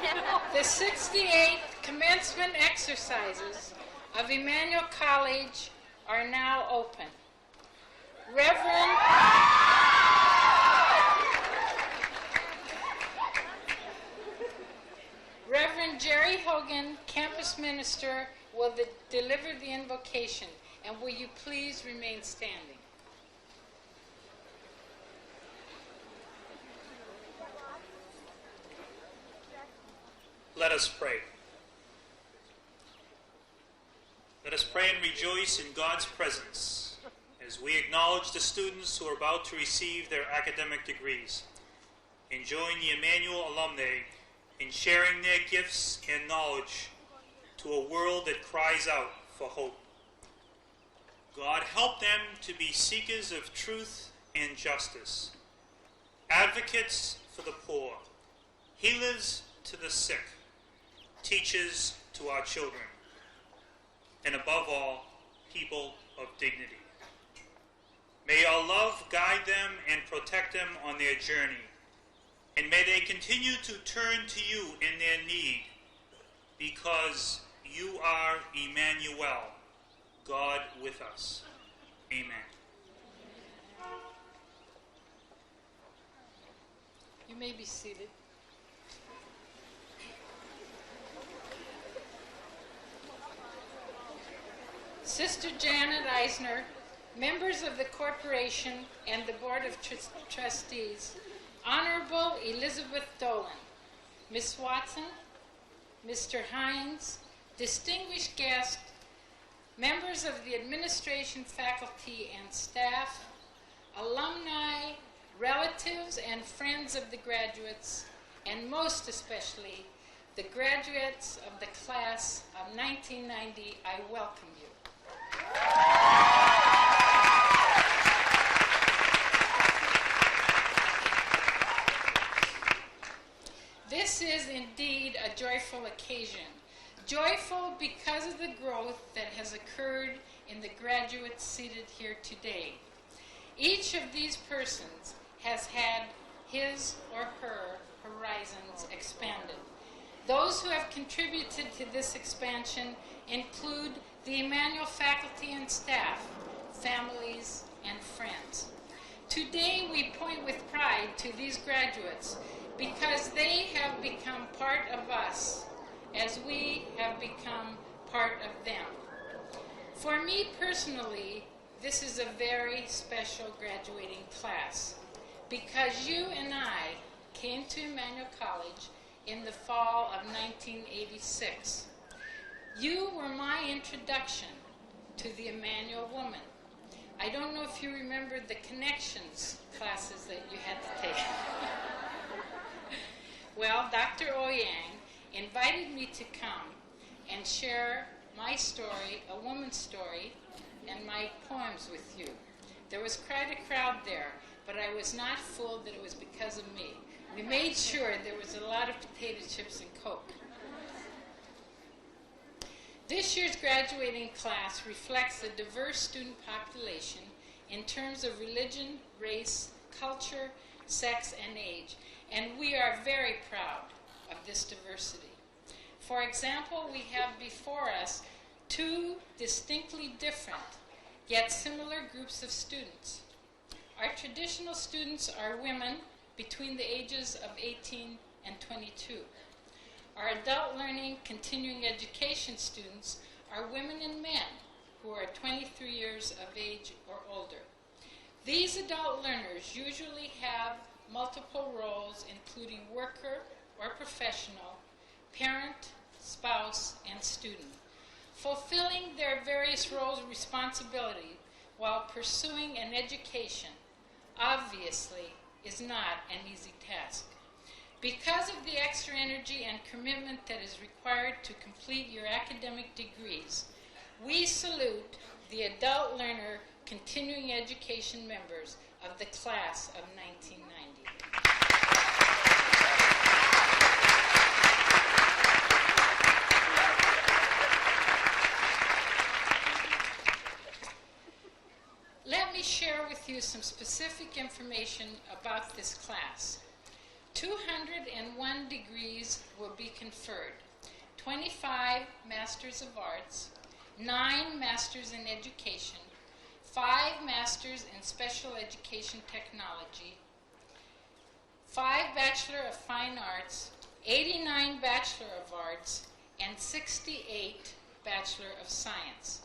The 68th commencement exercises of Emmanuel College are now open. Reverend Jerry Hogan, campus minister, will deliver the invocation. And will you please remain standing? Let us pray. Let us pray and rejoice in God's presence as we acknowledge the students who are about to receive their academic degrees, and join the Emmanuel alumni in sharing their gifts and knowledge to a world that cries out for hope. God, help them to be seekers of truth and justice, advocates for the poor, healers to the sick, teachers to our children, and above all, people of dignity. May our love guide them and protect them on their journey, and may they continue to turn to you in their need, because you are Emmanuel, God with us. Amen. You may be seated. Sister Janet Eisner, members of the corporation and the Board of Trustees, Honorable Elizabeth Dolan, Ms. Watson, Mr. Hines, distinguished guests, members of the administration, faculty, and staff, alumni, relatives, and friends of the graduates, and most especially the graduates of the class of 1990, I welcome you. This is indeed a joyful occasion. Joyful because of the growth that has occurred in the graduates seated here today. Each of these persons has had his or her horizons expanded. Those who have contributed to this expansion include the Emmanuel faculty and staff, families, and friends. Today we point with pride to these graduates because they have become part of us as we have become part of them. For me personally, this is a very special graduating class because you and I came to Emmanuel College in the fall of 1986. You were my introduction to the Emmanuel woman. I don't know if you remember the connections classes that you had to take. Well, Dr. Oyang invited me to come and share my story, a woman's story, and my poems with you. There was quite a crowd there, but I was not fooled that it was because of me. We made sure there was a lot of potato chips and Coke. This year's graduating class reflects a diverse student population in terms of religion, race, culture, sex, and age, and we are very proud of this diversity. For example, we have before us two distinctly different, yet similar groups of students. Our traditional students are women between the ages of 18 and 22. Our adult learning continuing education students are women and men who are 23 years of age or older. These adult learners usually have multiple roles, including worker or professional, parent, spouse, and student, fulfilling their various roles and responsibilities while pursuing an education, obviously, is not an easy task. Because of the extra energy and commitment that is required to complete your academic degrees, we salute the adult learner continuing education members of the class of 1990. Let me share with you some specific information about this class. 201 degrees will be conferred. 25 Masters of Arts, 9 Masters in Education, 5 Masters in Special Education Technology, 5 Bachelor of Fine Arts, 89 Bachelor of Arts, and 68 Bachelor of Science.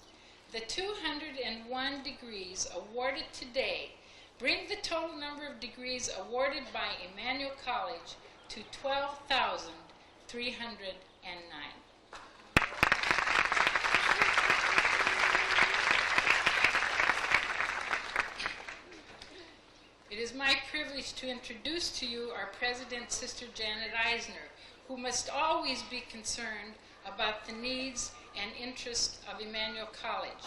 The 201 degrees awarded today bring the total number of degrees awarded by Emmanuel College to 12,309. It is my privilege to introduce to you our President, Sister Janet Eisner, who must always be concerned about the needs and interests of Emmanuel College.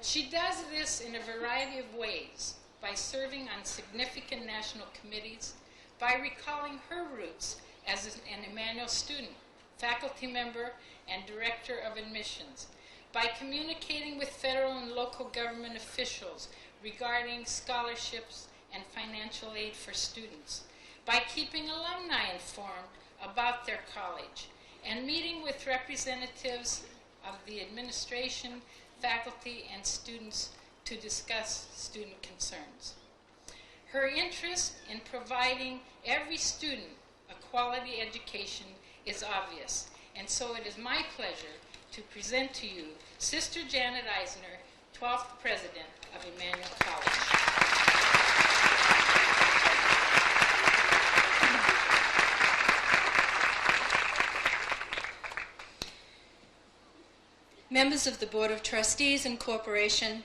She does this in a variety of ways, by serving on significant national committees, by recalling her roots as an Emmanuel student, faculty member, and director of admissions, by communicating with federal and local government officials regarding scholarships and financial aid for students, by keeping alumni informed about their college, and meeting with representatives of the administration, faculty, and students to discuss student concerns. Her interest in providing every student a quality education is obvious, and so it is my pleasure to present to you Sister Janet Eisner, 12th President of Emmanuel College. Members of the Board of Trustees and Corporation,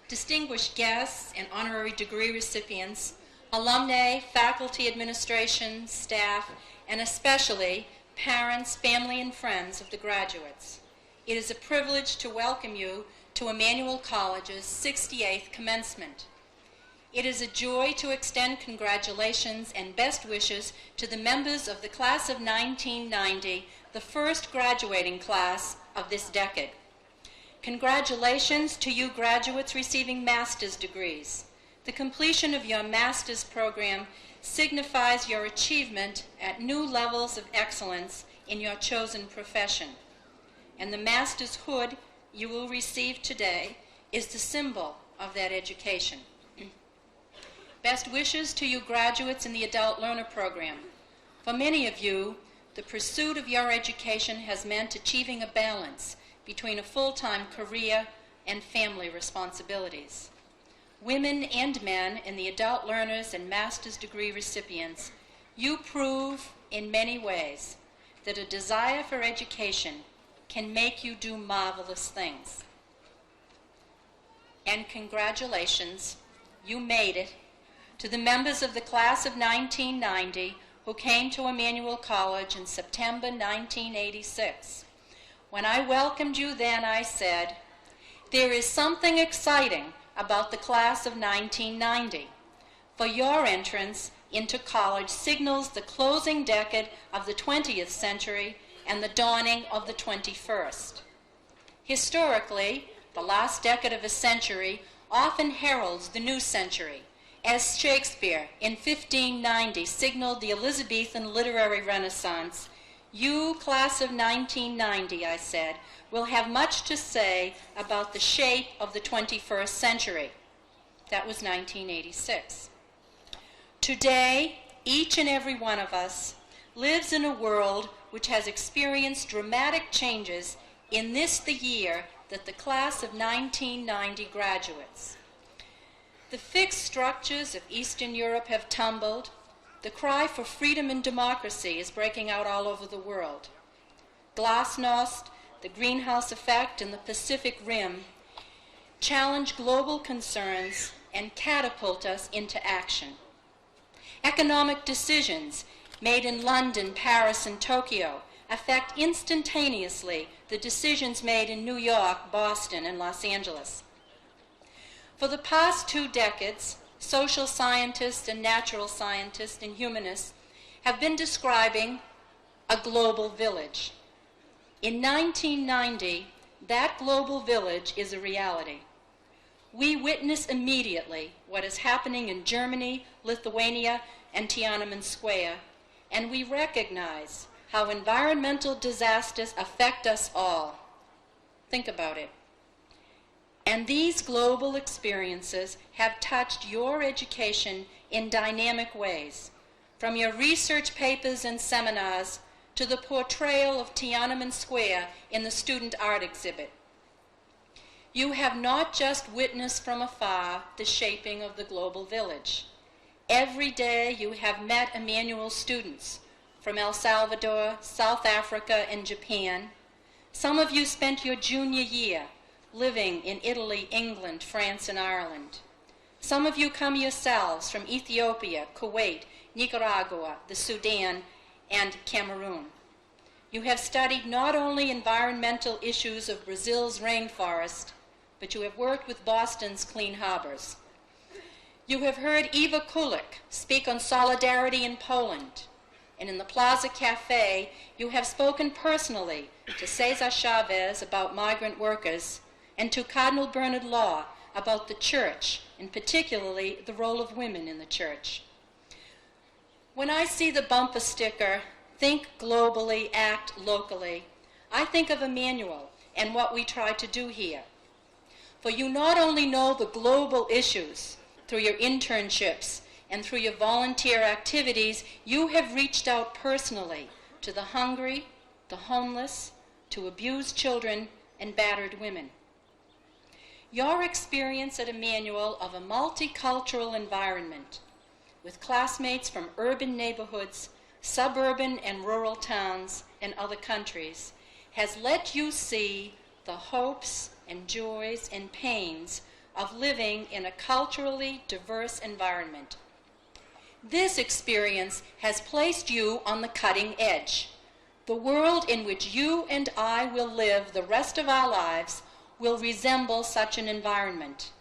distinguished guests and honorary degree recipients, alumni, faculty, administration, staff, and especially parents, family, and friends of the graduates. It is a privilege to welcome you to Emmanuel College's 68th commencement. It is a joy to extend congratulations and best wishes to the members of the class of 1990, the first graduating class of this decade. Congratulations to you graduates receiving master's degrees. The completion of your master's program signifies your achievement at new levels of excellence in your chosen profession. And the master's hood you will receive today is the symbol of that education. Best wishes to you graduates in the Adult Learner Program. For many of you, the pursuit of your education has meant achieving a balance between a full-time career and family responsibilities. Women and men in the adult learners and master's degree recipients, you prove in many ways that a desire for education can make you do marvelous things. And congratulations, you made it, to the members of the class of 1990 who came to Emmanuel College in September 1986. When I welcomed you then, I said, there is something exciting about the class of 1990. For your entrance into college signals the closing decade of the 20th century and the dawning of the 21st. Historically, the last decade of a century often heralds the new century, as Shakespeare in 1590 signaled the Elizabethan literary renaissance. You, class of 1990, I said, will have much to say about the shape of the 21st century. That was 1986. Today, each and every one of us lives in a world which has experienced dramatic changes in this the year that the class of 1990 graduates. The fixed structures of Eastern Europe have tumbled. The cry for freedom and democracy is breaking out all over the world. Glasnost, the greenhouse effect, and the Pacific Rim challenge global concerns and catapult us into action. Economic decisions made in London, Paris, and Tokyo affect instantaneously the decisions made in New York, Boston, and Los Angeles. For the past 2 decades, social scientists and natural scientists and humanists have been describing a global village. In 1990, that global village is a reality. We witness immediately what is happening in Germany, Lithuania, and Tiananmen Square, and we recognize how environmental disasters affect us all. Think about it. And these global experiences have touched your education in dynamic ways, from your research papers and seminars to the portrayal of Tiananmen Square in the student art exhibit. You have not just witnessed from afar the shaping of the global village. Every day you have met Emmanuel students from El Salvador, South Africa, and Japan. Some of you spent your junior year living in Italy, England, France, and Ireland. Some of you come yourselves from Ethiopia, Kuwait, Nicaragua, the Sudan, and Cameroon. You have studied not only environmental issues of Brazil's rainforest, but you have worked with Boston's clean harbors. You have heard Eva Kulik speak on solidarity in Poland, and in the Plaza Cafe, you have spoken personally to Cesar Chavez about migrant workers and to Cardinal Bernard Law about the church, and particularly the role of women in the church. When I see the bumper sticker, "Think globally, act locally," I think of Emmanuel and what we try to do here. For you not only know the global issues through your internships and through your volunteer activities, you have reached out personally to the hungry, the homeless, to abused children, and battered women. Your experience at Emmanuel of a multicultural environment with classmates from urban neighborhoods, suburban and rural towns, and other countries has let you see the hopes and joys and pains of living in a culturally diverse environment. This experience has placed you on the cutting edge. The world in which you and I will live the rest of our lives will resemble such an environment,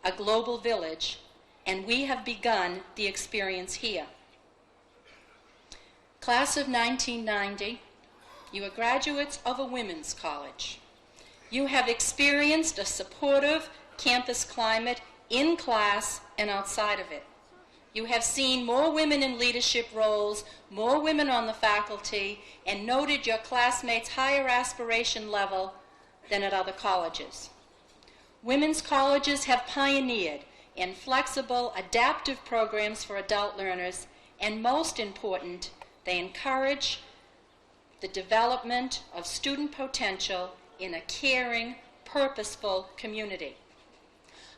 a global village, and we have begun the experience here. Class of 1990, you are graduates of a women's college. You have experienced a supportive campus climate in class and outside of it. You have seen more women in leadership roles, more women on the faculty, and noted your classmates' higher aspiration level than at other colleges. Women's colleges have pioneered in flexible, adaptive programs for adult learners, and most important, they encourage the development of student potential in a caring, purposeful community.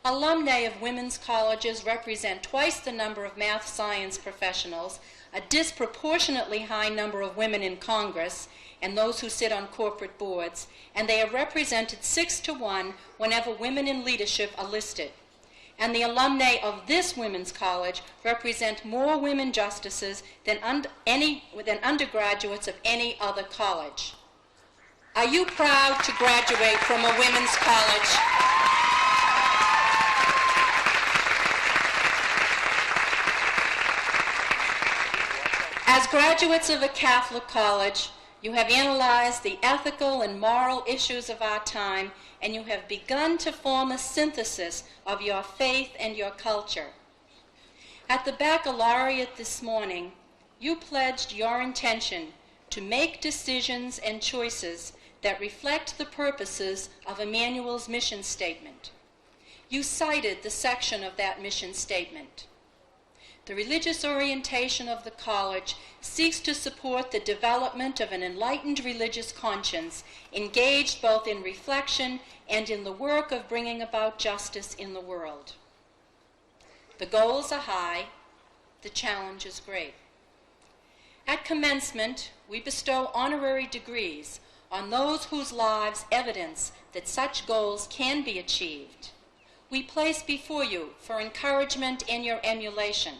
Alumni of women's colleges represent twice the number of math science professionals, a disproportionately high number of women in Congress, and those who sit on corporate boards, and they are represented 6-to-1 whenever women in leadership are listed. And the alumni of this women's college represent more women justices than undergraduates of any other college. Are you proud to graduate from a women's college? As graduates of a Catholic college, you have analyzed the ethical and moral issues of our time, and you have begun to form a synthesis of your faith and your culture. At the baccalaureate this morning, you pledged your intention to make decisions and choices that reflect the purposes of Emmanuel's mission statement. You cited the section of that mission statement. The religious orientation of the college seeks to support the development of an enlightened religious conscience, engaged both in reflection and in the work of bringing about justice in the world. The goals are high, the challenge is great. At commencement, we bestow honorary degrees on those whose lives evidence that such goals can be achieved. We place before you, for encouragement and your emulation,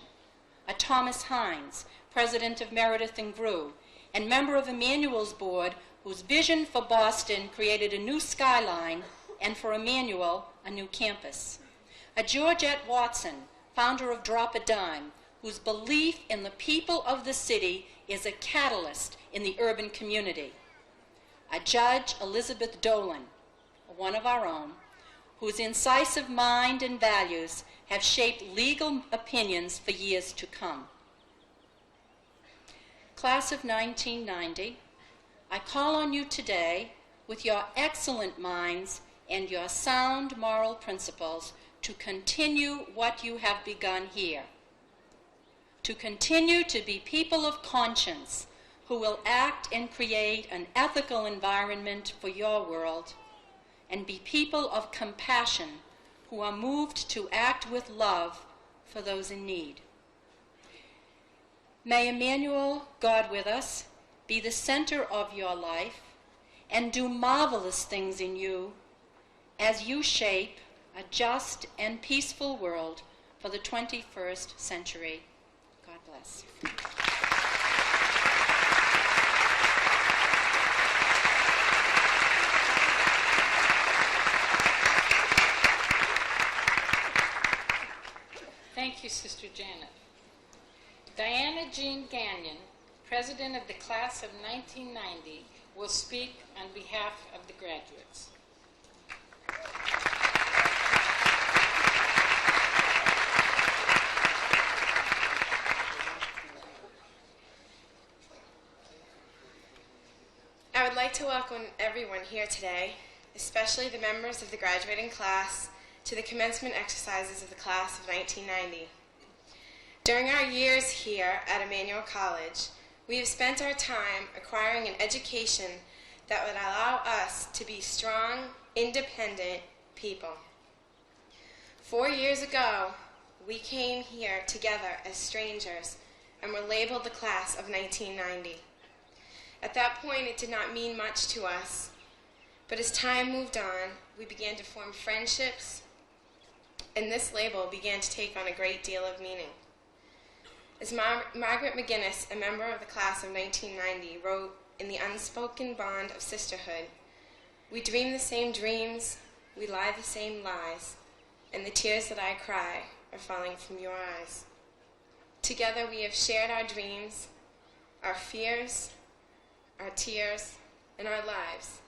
a Thomas Hines, president of Meredith and Grew, and member of Emmanuel's board, whose vision for Boston created a new skyline, and for Emmanuel, a new campus. A Georgette Watson, founder of Drop a Dime, whose belief in the people of the city is a catalyst in the urban community. A Judge Elizabeth Dolan, one of our own, whose incisive mind and values have shaped legal opinions for years to come. Class of 1990, I call on you today with your excellent minds and your sound moral principles to continue what you have begun here. To continue to be people of conscience who will act and create an ethical environment for your world, and be people of compassion who are moved to act with love for those in need. May Emmanuel, God with us, be the center of your life and do marvelous things in you as you shape a just and peaceful world for the 21st century. God bless. Thank you, Sister Janet. Diana Jean Gagnon, President of the Class of 1990, will speak on behalf of the graduates. I would like to welcome everyone here today, especially the members of the graduating class, to the commencement exercises of the class of 1990. During our years here at Emmanuel College, we have spent our time acquiring an education that would allow us to be strong, independent people. 4 years ago, we came here together as strangers and were labeled the class of 1990. At that point, it did not mean much to us, but as time moved on, we began to form friendships, and this label began to take on a great deal of meaning. As Margaret McGinnis, a member of the class of 1990, wrote in The Unspoken Bond of Sisterhood, "We dream the same dreams, we lie the same lies, and the tears that I cry are falling from your eyes. Together we have shared our dreams, our fears, our tears, and our lives,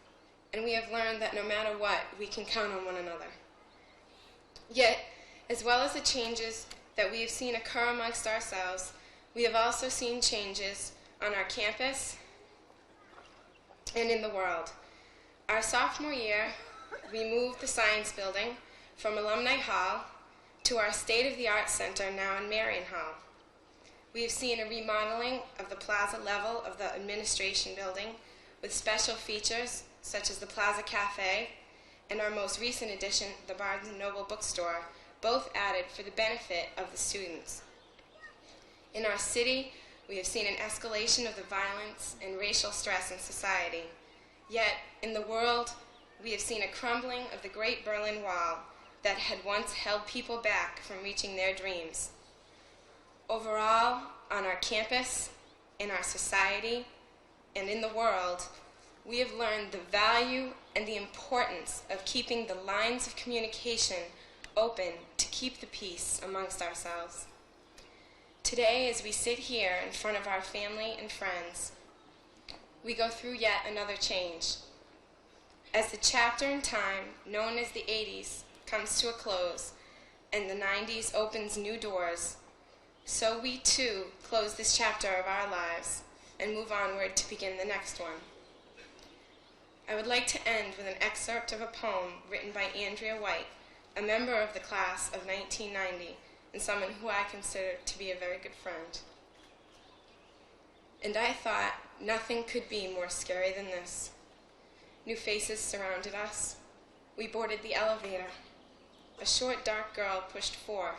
and we have learned that no matter what, we can count on one another." Yet, as well as the changes that we have seen occur amongst ourselves, we have also seen changes on our campus and in the world. Our sophomore year, we moved the Science Building from Alumni Hall to our state-of-the-art center now in Marion Hall. We have seen a remodeling of the plaza level of the administration building with special features such as the Plaza Cafe and our most recent addition, the Barnes & Noble bookstore, both added for the benefit of the students. In our city, we have seen an escalation of the violence and racial stress in society. Yet, in the world, we have seen a crumbling of the Great Berlin Wall that had once held people back from reaching their dreams. Overall, on our campus, in our society, and in the world, we have learned the value and the importance of keeping the lines of communication open to keep the peace amongst ourselves. Today, as we sit here in front of our family and friends, we go through yet another change. As the chapter in time known as the 80s comes to a close and the 90s opens new doors, so we too close this chapter of our lives and move onward to begin the next one. I would like to end with an excerpt of a poem written by Andrea White, a member of the class of 1990, and someone who I consider to be a very good friend. "And I thought nothing could be more scary than this. New faces surrounded us. We boarded the elevator. A short, dark girl pushed 4,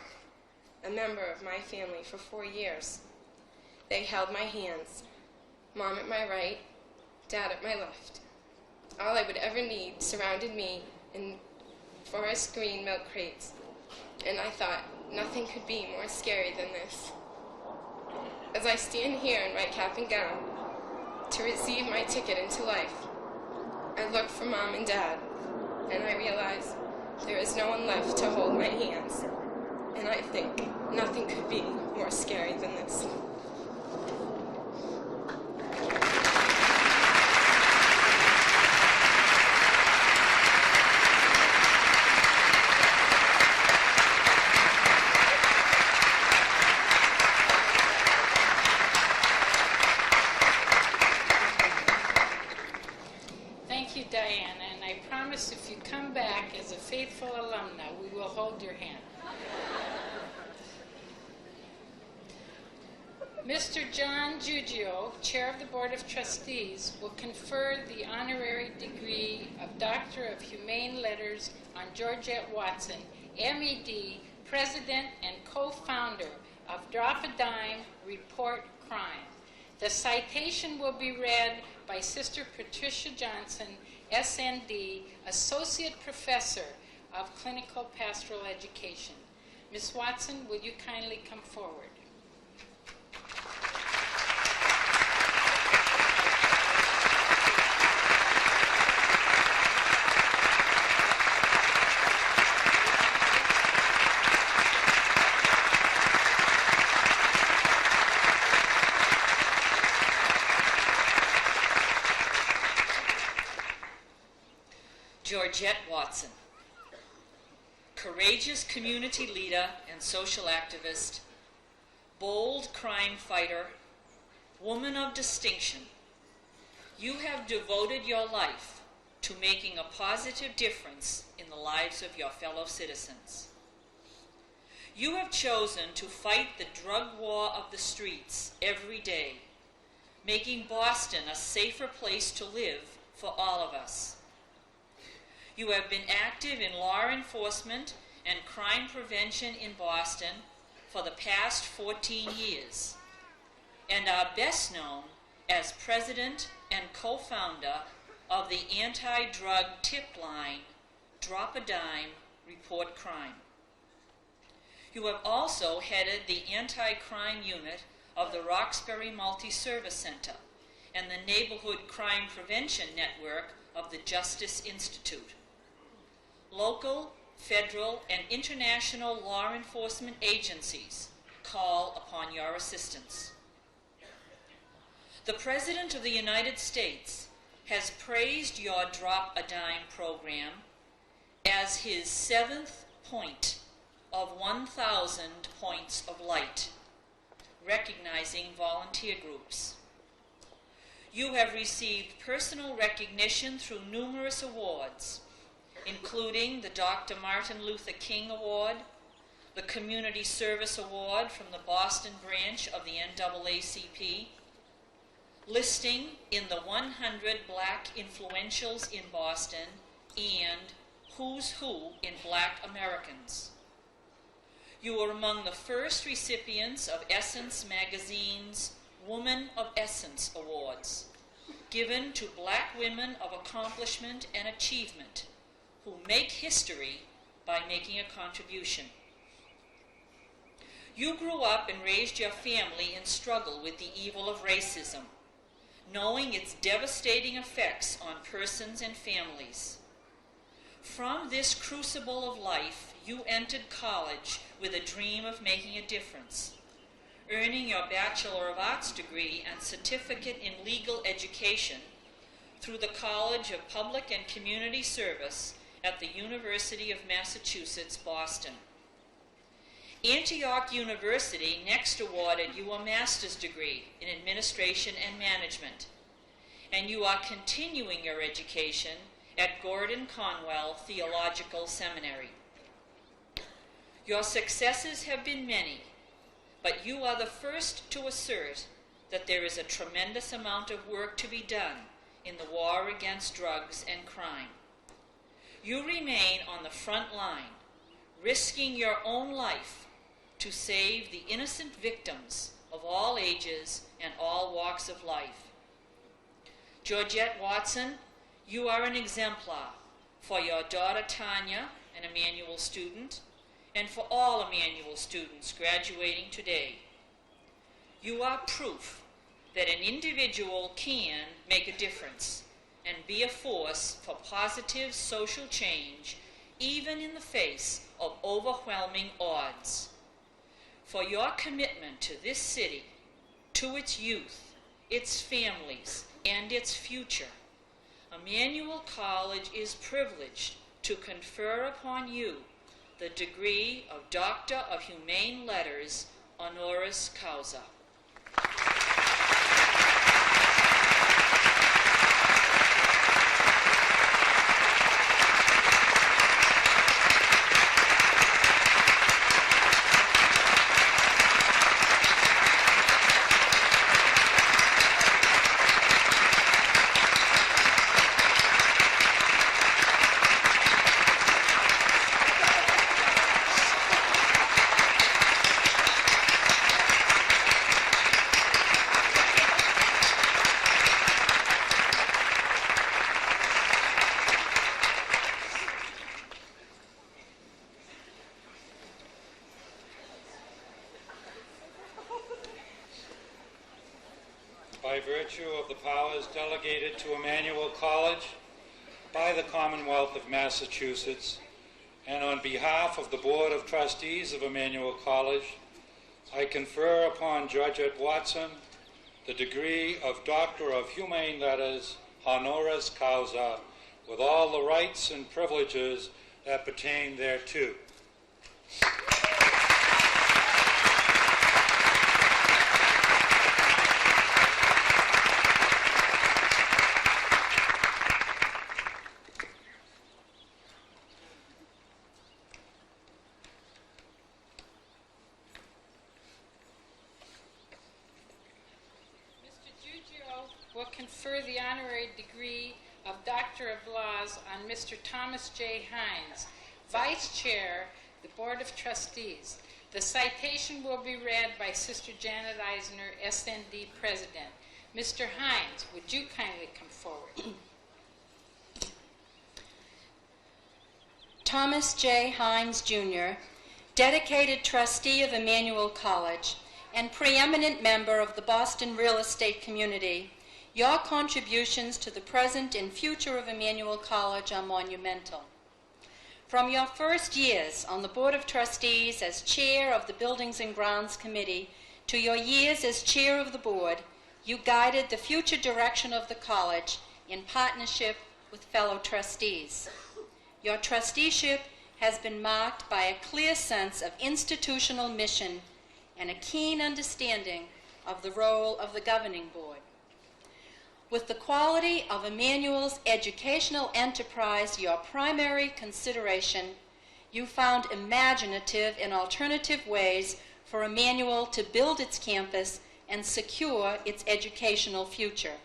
a member of my family for 4 years. They held my hands, Mom at my right, Dad at my left. All I would ever need surrounded me in forest green milk crates, and I thought nothing could be more scary than this. As I stand here in my cap and gown to receive my ticket into life, I look for Mom and Dad, and I realize there is no one left to hold my hands, and I think nothing could be more scary than this." Thank you, Diana, and I promise if you come back as a faithful alumna, we will hold your hand. Mr. John Giugio, Chair of the Board of Trustees, will confer the honorary degree of Doctor of Humane Letters on Georgette Watson, MED, President and co-founder of Drop a Dime, Report Crime. The citation will be read by Sister Patricia Johnson, SND, Associate Professor of Clinical Pastoral Education. Ms. Watson, will you kindly come forward? Georgette Watson, courageous community leader and social activist, bold crime fighter, woman of distinction, you have devoted your life to making a positive difference in the lives of your fellow citizens. You have chosen to fight the drug war of the streets every day, making Boston a safer place to live for all of us. You have been active in law enforcement and crime prevention in Boston for the past 14 years, and are best known as president and co-founder of the anti-drug tip line, Drop a Dime, Report Crime. You have also headed the anti-crime unit of the Roxbury Multi-Service Center and the Neighborhood Crime Prevention Network of the Justice Institute. Local, federal, and international law enforcement agencies call upon your assistance. The President of the United States has praised your Drop a Dime program as his 7th point of 1,000 points of light, recognizing volunteer groups. You have received personal recognition through numerous awards, including the Dr. Martin Luther King Award, the Community Service Award from the Boston branch of the NAACP, listing in the 100 Black Influentials in Boston, and Who's Who in Black Americans. You were among the first recipients of Essence Magazine's Woman of Essence Awards, given to Black women of accomplishment and achievement who make history by making a contribution. You grew up and raised your family in struggle with the evil of racism, knowing its devastating effects on persons and families. From this crucible of life, you entered college with a dream of making a difference, earning your Bachelor of Arts degree and certificate in legal education through the College of Public and Community Service at the University of Massachusetts, Boston. Antioch University next awarded you a master's degree in administration and management, and you are continuing your education at Gordon Conwell Theological Seminary. Your successes have been many, but you are the first to assert that there is a tremendous amount of work to be done in the war against drugs and crime. You remain on the front line, risking your own life to save the innocent victims of all ages and all walks of life. Georgette Watson, you are an exemplar for your daughter Tanya, an Emmanuel student, and for all Emmanuel students graduating today. You are proof that an individual can make a difference and be a force for positive social change, even in the face of overwhelming odds. For your commitment to this city, to its youth, its families, and its future, Emmanuel College is privileged to confer upon you the degree of Doctor of Humane Letters, honoris causa. virtue of the powers delegated to Emmanuel College by the Commonwealth of Massachusetts, and on behalf of the Board of Trustees of Emmanuel College, I confer upon Georgette Watson the degree of Doctor of Humane Letters, honoris causa, with all the rights and privileges that pertain thereto. Will confer the honorary degree of Doctor of Laws on Mr. Thomas J. Hines, Vice Chair, the Board of Trustees. The citation will be read by Sister Janet Eisner, SND President. Mr. Hines, would you kindly come forward? Thomas J. Hines, Jr., dedicated trustee of Emmanuel College and preeminent member of the Boston real estate community, your contributions to the present and future of Emmanuel College are monumental. From your first years on the Board of Trustees as chair of the Buildings and Grounds Committee to your years as chair of the board, you guided the future direction of the college in partnership with fellow trustees. Your trusteeship has been marked by a clear sense of institutional mission and a keen understanding of the role of the governing board. With the quality of Emmanuel's educational enterprise your primary consideration, you found imaginative and alternative ways for Emmanuel to build its campus and secure its educational future.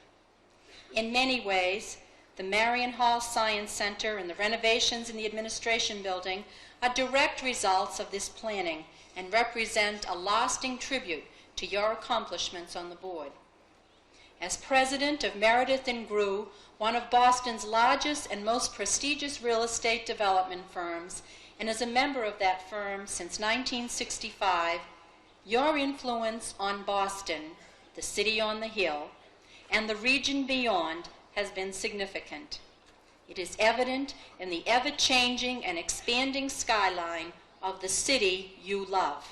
In many ways, the Marion Hall Science Center and the renovations in the administration building are direct results of this planning and represent a lasting tribute to your accomplishments on the board. As president of Meredith & Grew, one of Boston's largest and most prestigious real estate development firms, and as a member of that firm since 1965, your influence on Boston, the city on the hill, and the region beyond has been significant. It is evident in the ever-changing and expanding skyline of the city you love.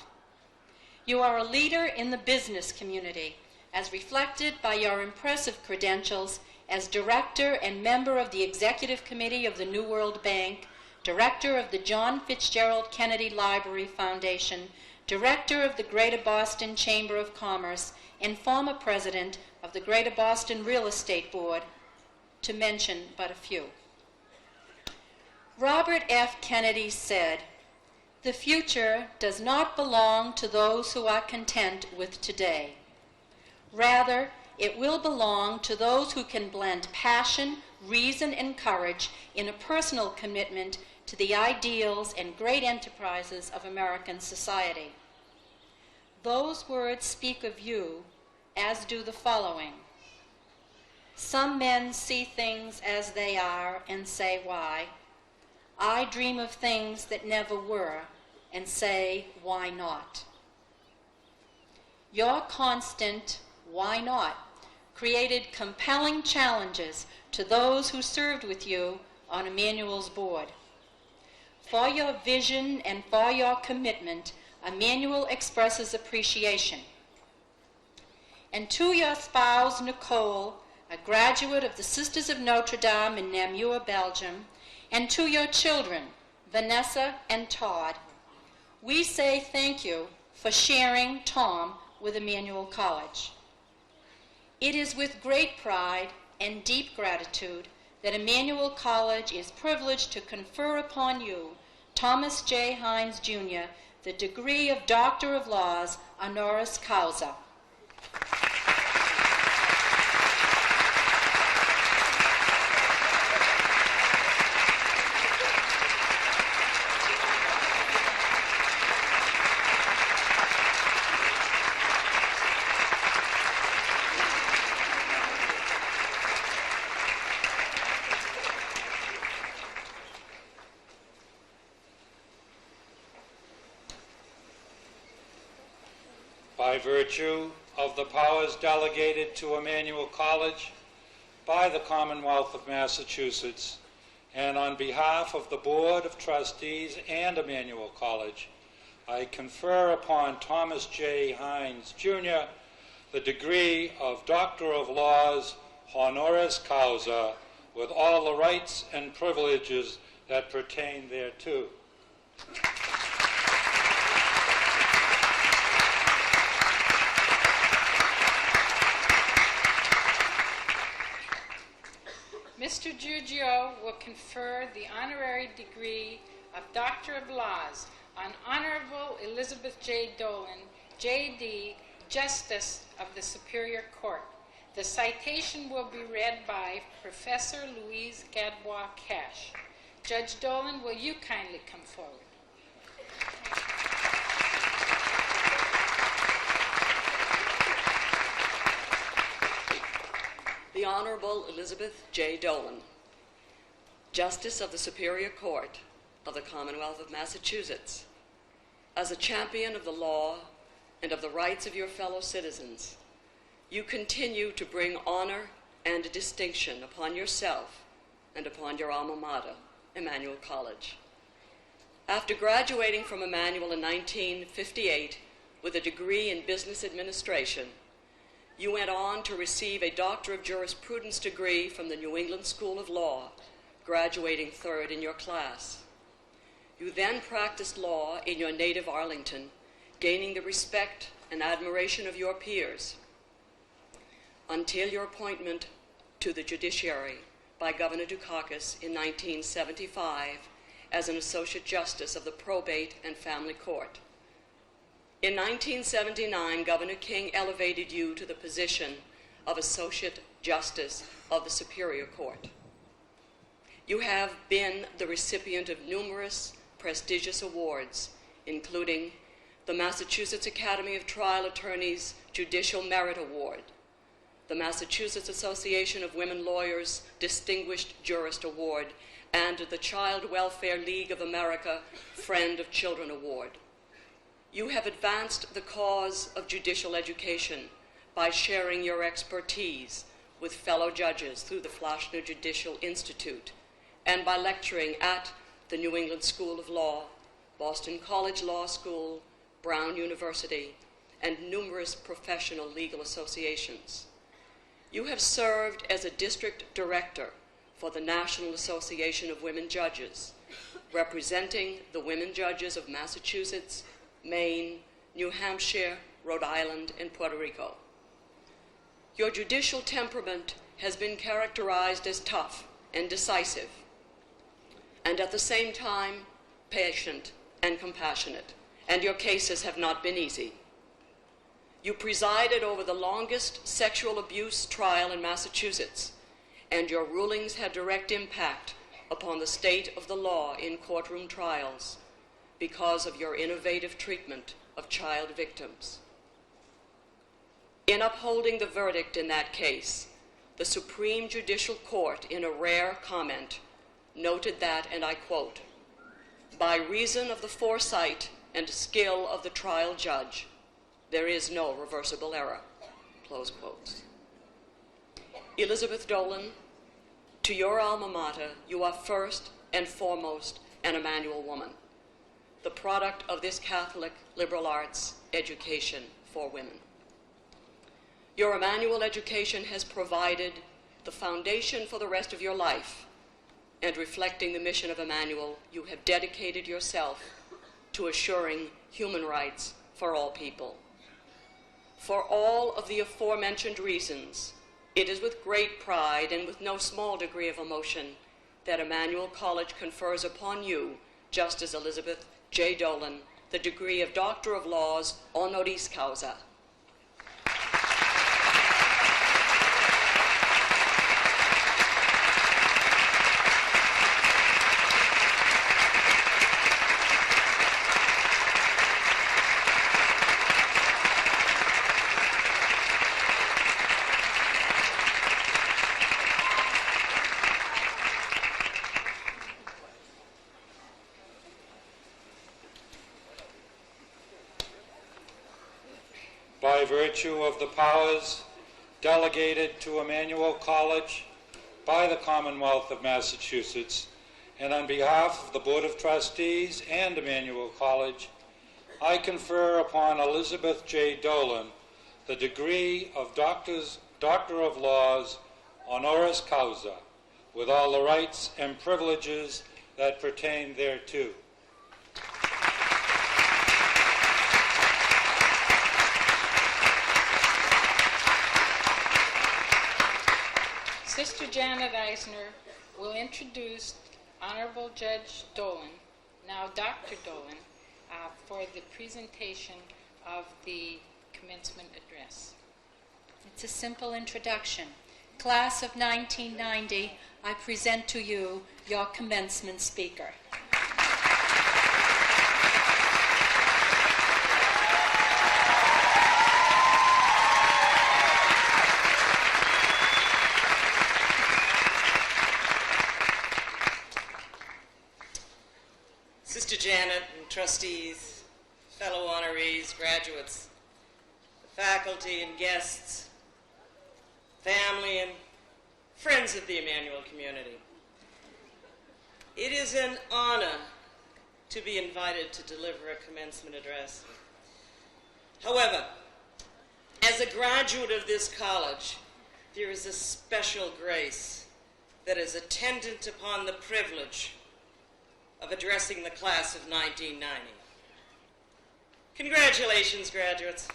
You are a leader in the business community, as reflected by your impressive credentials as director and member of the Executive Committee of the New World Bank, director of the John Fitzgerald Kennedy Library Foundation, director of the Greater Boston Chamber of Commerce, and former president of the Greater Boston Real Estate Board, to mention but a few. Robert F. Kennedy said, "The future does not belong to those who are content with today. Rather, it will belong to those who can blend passion, reason, and courage in a personal commitment to the ideals and great enterprises of American society." Those words speak of you, as do the following. Some men see things as they are and say, why? I dream of things that never were and say, why not? Your constant why not created compelling challenges to those who served with you on Emmanuel's board. For your vision and for your commitment, Emmanuel expresses appreciation. And to your spouse, Nicole, a graduate of the Sisters of Notre Dame in Namur, Belgium, and to your children, Vanessa and Todd, we say thank you for sharing Tom with Emmanuel College. It is with great pride and deep gratitude that Emmanuel College is privileged to confer upon you, Thomas J. Hines, Jr., the degree of Doctor of Laws, honoris causa. By virtue of the powers delegated to Emmanuel College by the Commonwealth of Massachusetts, and on behalf of the Board of Trustees and Emmanuel College, I confer upon Thomas J. Hines, Jr., the degree of Doctor of Laws, honoris causa, with all the rights and privileges that pertain thereto. Mr. Giorgio will confer the honorary degree of Doctor of Laws on Honorable Elizabeth J. Dolan, J.D., Justice of the Superior Court. The citation will be read by Professor Louise Gadbois Cash. Judge Dolan, will you kindly come forward? The Honorable Elizabeth J. Dolan, Justice of the Superior Court of the Commonwealth of Massachusetts. As a champion of the law and of the rights of your fellow citizens, you continue to bring honor and distinction upon yourself and upon your alma mater, Emmanuel College. After graduating from Emmanuel in 1958 with a degree in business administration, you went on to receive a Doctor of Jurisprudence degree from the New England School of Law, graduating third in your class. You then practiced law in your native Arlington, gaining the respect and admiration of your peers, until your appointment to the judiciary by Governor Dukakis in 1975 as an Associate Justice of the Probate and Family Court. In 1979, Governor King elevated you to the position of Associate Justice of the Superior Court. You have been the recipient of numerous prestigious awards, including the Massachusetts Academy of Trial Attorneys Judicial Merit Award, the Massachusetts Association of Women Lawyers Distinguished Jurist Award, and the Child Welfare League of America Friend of Children Award. You have advanced the cause of judicial education by sharing your expertise with fellow judges through the Flashner Judicial Institute and by lecturing at the New England School of Law, Boston College Law School, Brown University, and numerous professional legal associations. You have served as a district director for the National Association of Women Judges, representing the women judges of Massachusetts, Maine, New Hampshire, Rhode Island, and Puerto Rico. Your judicial temperament has been characterized as tough and decisive, and at the same time, patient and compassionate, and your cases have not been easy. You presided over the longest sexual abuse trial in Massachusetts, and your rulings had direct impact upon the state of the law in courtroom trials because of your innovative treatment of child victims. In upholding the verdict in that case, the Supreme Judicial Court, in a rare comment, noted that, and I quote, "By reason of the foresight and skill of the trial judge, there is no reversible error," close quotes. Elizabeth Dolan, to your alma mater, you are first and foremost an Emmanuel woman, the product of this Catholic liberal arts education for women. Your Emmanuel education has provided the foundation for the rest of your life, and reflecting the mission of Emmanuel, you have dedicated yourself to assuring human rights for all people. For all of the aforementioned reasons, it is with great pride and with no small degree of emotion that Emmanuel College confers upon you, Justice Elizabeth J. Dolan, the degree of Doctor of Laws, honoris causa. by virtue of the powers delegated to Emmanuel College by the Commonwealth of Massachusetts, and on behalf of the Board of Trustees and Emmanuel College, I confer upon Elizabeth J. Dolan the degree of Doctor of Laws honoris causa, with all the rights and privileges that pertain thereto. Sister Janet Eisner will introduce Honorable Judge Dolan, now Dr. Dolan, for the presentation of the commencement address. It's a simple introduction. Class of 1990, I present to you your commencement speaker. Sister Janet and trustees, fellow honorees, graduates, the faculty and guests, family and friends of the Emmanuel community. It is an honor to be invited to deliver a commencement address. However, as a graduate of this college, there is a special grace that is attendant upon the privilege of addressing the class of 1990. Congratulations, graduates.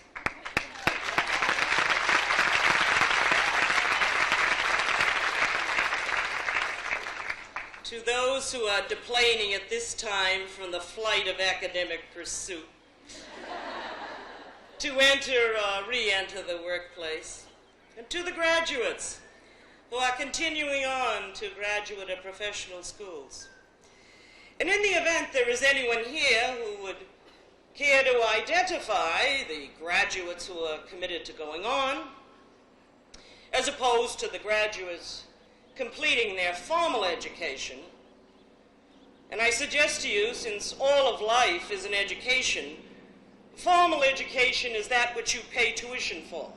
To those who are deplaning at this time from the flight of academic pursuit, to enter or re-enter the workplace, and to the graduates who are continuing on to graduate or professional schools. And in the event there is anyone here who would care to identify the graduates who are committed to going on, as opposed to the graduates completing their formal education, and I suggest to you, since all of life is an education, formal education is that which you pay tuition for.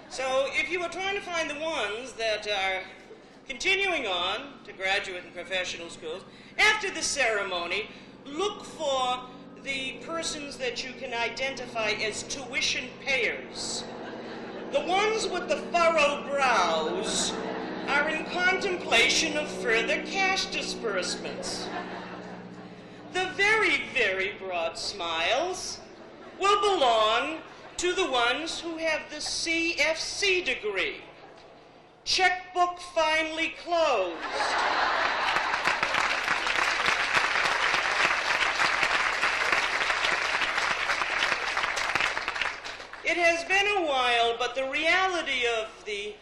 So if you are trying to find the ones that are continuing on to graduate and professional schools, after the ceremony, look for the persons that you can identify as tuition payers. The ones with the furrowed brows are in contemplation of further cash disbursements. The very, very broad smiles will belong to the ones who have the CFC degree. Checkbook finally closed. It has been a while, but the reality of the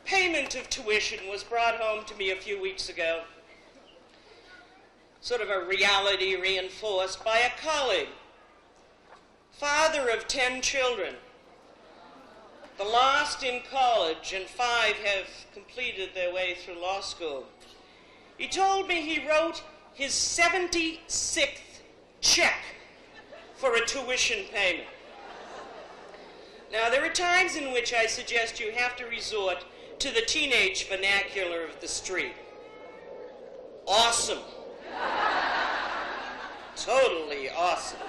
payment of tuition was brought home to me a few weeks ago. Sort of a reality reinforced by a colleague, father of 10 children, the last in college, and 5 have completed their way through law school. He told me he wrote his 76th check for a tuition payment. Now, there are times in which I suggest you have to resort to the teenage vernacular of the street. Awesome. Totally awesome.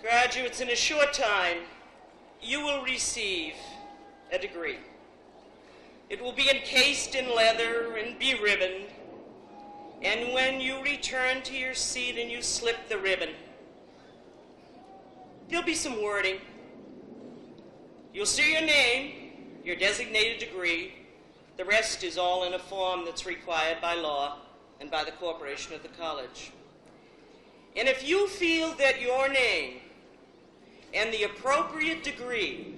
Graduates, in a short time, you will receive a degree. It will be encased in leather and be ribboned, and when you return to your seat and you slip the ribbon, there'll be some wording. You'll see your name, your designated degree. The rest is all in a form that's required by law and by the corporation of the college. And if you feel that your name and the appropriate degree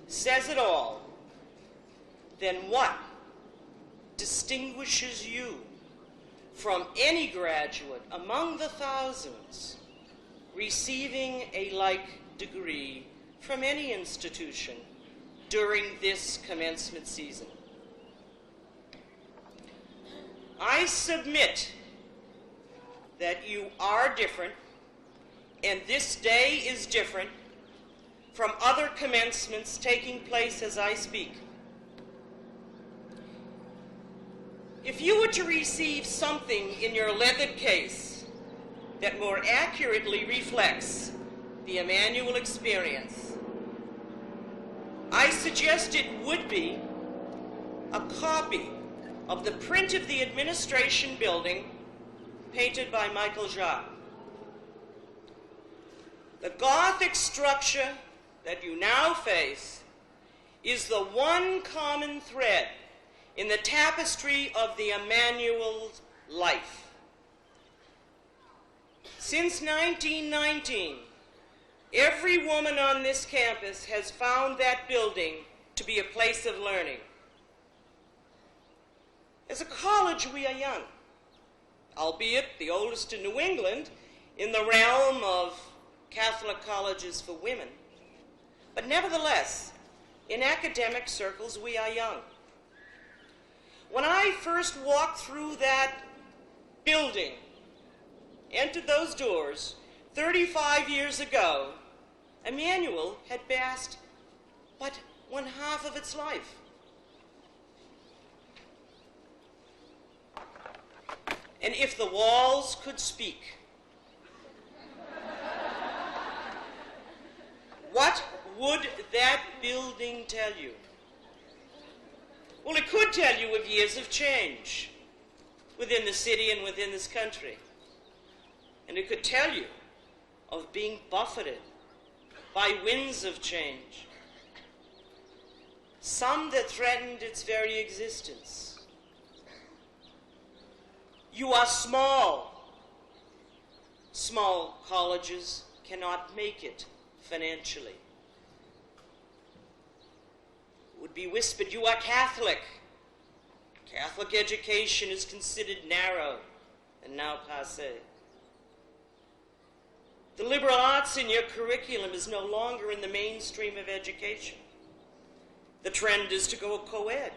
says it all, then what distinguishes you from any graduate among the thousands receiving a like degree from any institution during this commencement season? I submit that you are different, and this day is different from other commencements taking place as I speak. If you were to receive something in your leather case that more accurately reflects the Emmanuel experience, I suggest it would be a copy of the print of the administration building painted by Michael Jacques. The Gothic structure that you now face is the one common thread in the tapestry of the Emmanuel's life. Since 1919, every woman on this campus has found that building to be a place of learning. As a college, we are young, albeit the oldest in New England in the realm of Catholic colleges for women. But nevertheless, in academic circles, we are young. When I first walked through that building, entered those doors 35 years ago, Emmanuel had passed but one half of its life. And if the walls could speak, what would that building tell you? Well, it could tell you of years of change within the city and within this country. And it could tell you of being buffeted by winds of change, some that threatened its very existence. You are small. Small colleges cannot make it financially. It would be whispered, you are Catholic. Catholic education is considered narrow and now passé. The liberal arts in your curriculum is no longer in the mainstream of education. The trend is to go co-ed.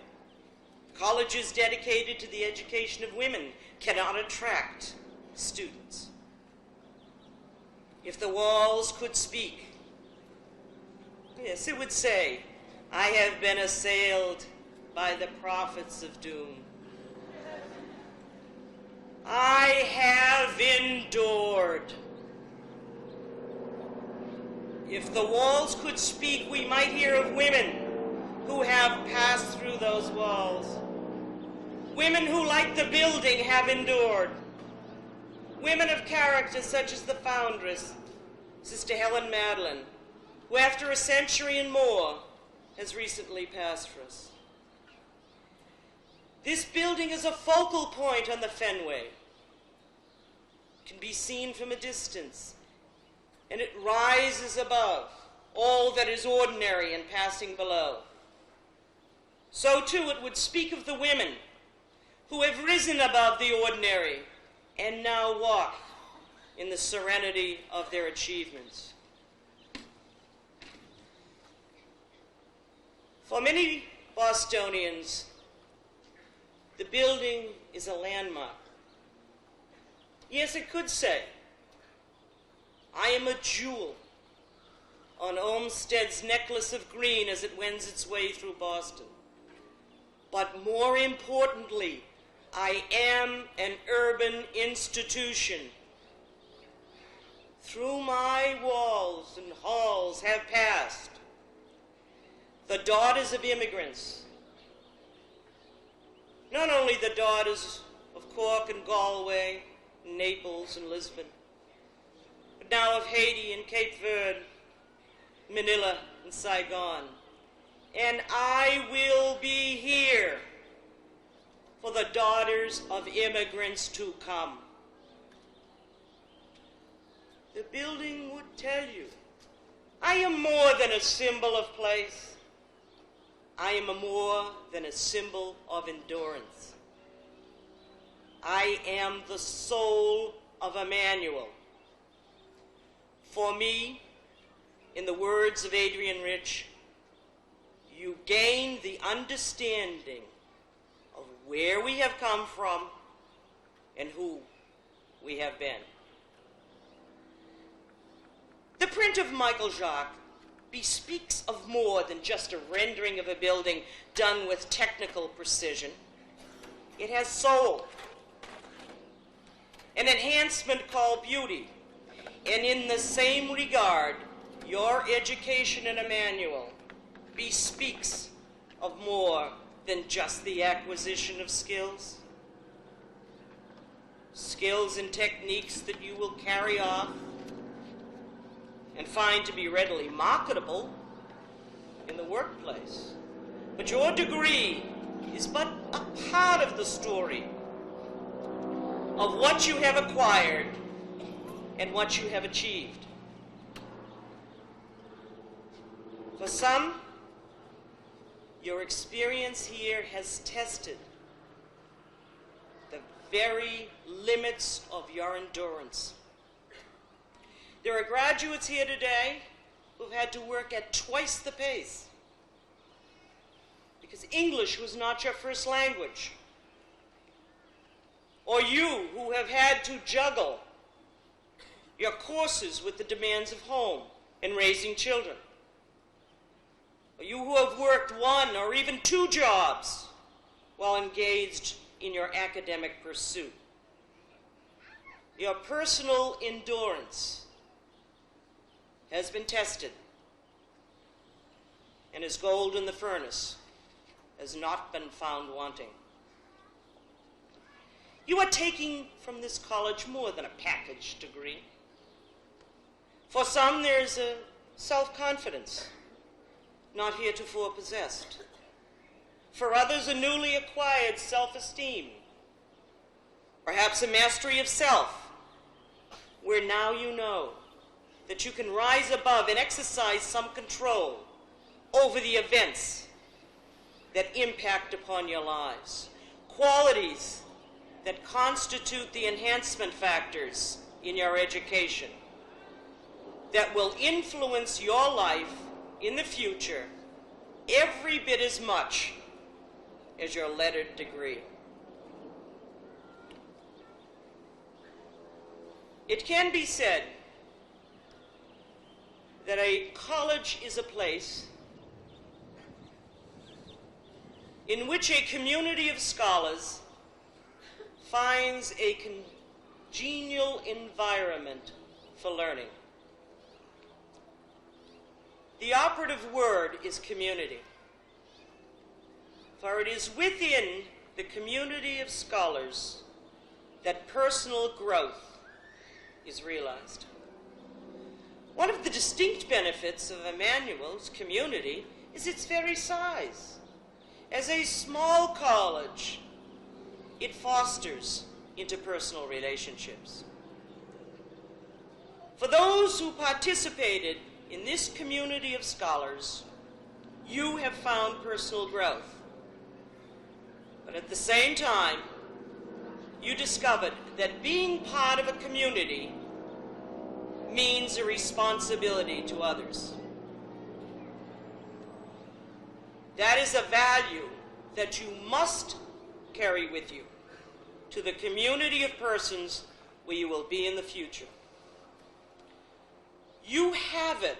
Colleges dedicated to the education of women cannot attract students. If the walls could speak, yes, it would say, I have been assailed by the prophets of doom. I have endured. If the walls could speak, we might hear of women who have passed through those walls. Women who, like the building, have endured. Women of character such as the foundress, Sister Helen Madeline, who after a century and more has recently passed for us. This building is a focal point on the Fenway. It can be seen from a distance, and it rises above all that is ordinary and passing below. So too it would speak of the women who have risen above the ordinary and now walk in the serenity of their achievements. For many Bostonians, the building is a landmark. Yes, it could say, I am a jewel on Olmsted's necklace of green as it wends its way through Boston. But more importantly, I am an urban institution. Through my walls and halls have passed the daughters of immigrants. Not only the daughters of Cork and Galway, and Naples and Lisbon, but now of Haiti and Cape Verde, Manila and Saigon. And I will be here for the daughters of immigrants to come. The building would tell you, I am more than a symbol of place. I am more than a symbol of endurance. I am the soul of Emmanuel. For me, in the words of Adrian Rich, you gain the understanding of where we have come from and who we have been. The print of Michael Jacques bespeaks of more than just a rendering of a building done with technical precision. It has soul, an enhancement called beauty, and in the same regard, your education in Emmanuel bespeaks of more than just the acquisition of skills. Skills and techniques that you will carry off and find to be readily marketable in the workplace. But your degree is but a part of the story of what you have acquired and what you have achieved. For some, your experience here has tested the very limits of your endurance. There are graduates here today who've had to work at twice the pace because English was not your first language. Or you who have had to juggle your courses with the demands of home and raising children. Or you who have worked one or even two jobs while engaged in your academic pursuit. Your personal endurance has been tested, and as gold in the furnace has not been found wanting. You are taking from this college more than a package degree. For some, there's a self-confidence not heretofore possessed. For others, a newly acquired self-esteem. Perhaps a mastery of self, where now you know that you can rise above and exercise some control over the events that impact upon your lives. Qualities that constitute the enhancement factors in your education that will influence your life in the future every bit as much as your lettered degree. It can be said that a college is a place in which a community of scholars finds a congenial environment for learning. The operative word is community, for it is within the community of scholars that personal growth is realized. One of the distinct benefits of Emmanuel's community is its very size. As a small college, it fosters interpersonal relationships. For those who participated in this community of scholars, you have found personal growth. But at the same time, you discovered that being part of a community means a responsibility to others. That is a value that you must carry with you to the community of persons where you will be in the future. You have it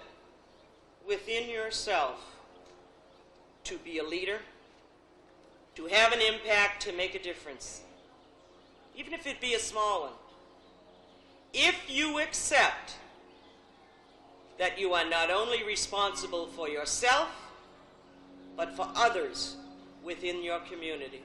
within yourself to be a leader, to have an impact, to make a difference, even if it be a small one. If you accept that you are not only responsible for yourself, but for others within your community.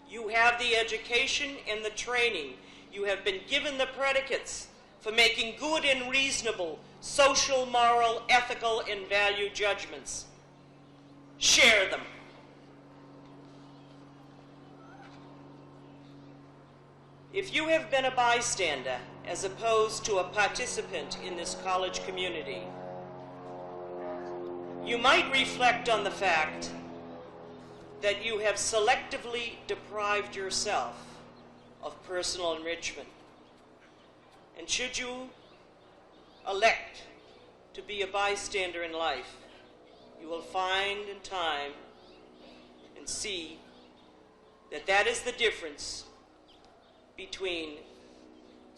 You have the education and the training. You have been given the predicates for making good and reasonable social, moral, ethical, and value judgments. Share them. If you have been a bystander as opposed to a participant in this college community, you might reflect on the fact that you have selectively deprived yourself of personal enrichment. And should you elect to be a bystander in life, you will find in time and see that that is the difference between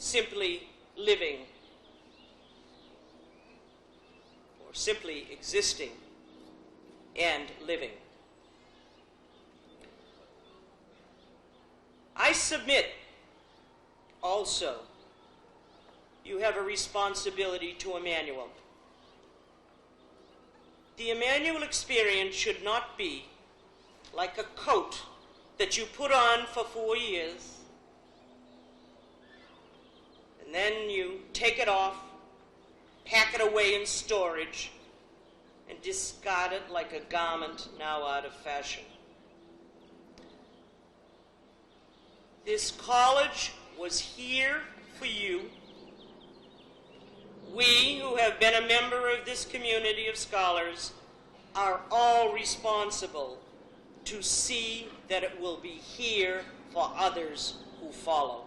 simply living or simply existing and living. I submit also you have a responsibility to Emmanuel. The Emmanuel experience should not be like a coat that you put on for 4 years, and then you take it off, pack it away in storage, and discard it like a garment now out of fashion. This college was here for you. We who have been a member of this community of scholars are all responsible to see that it will be here for others who follow.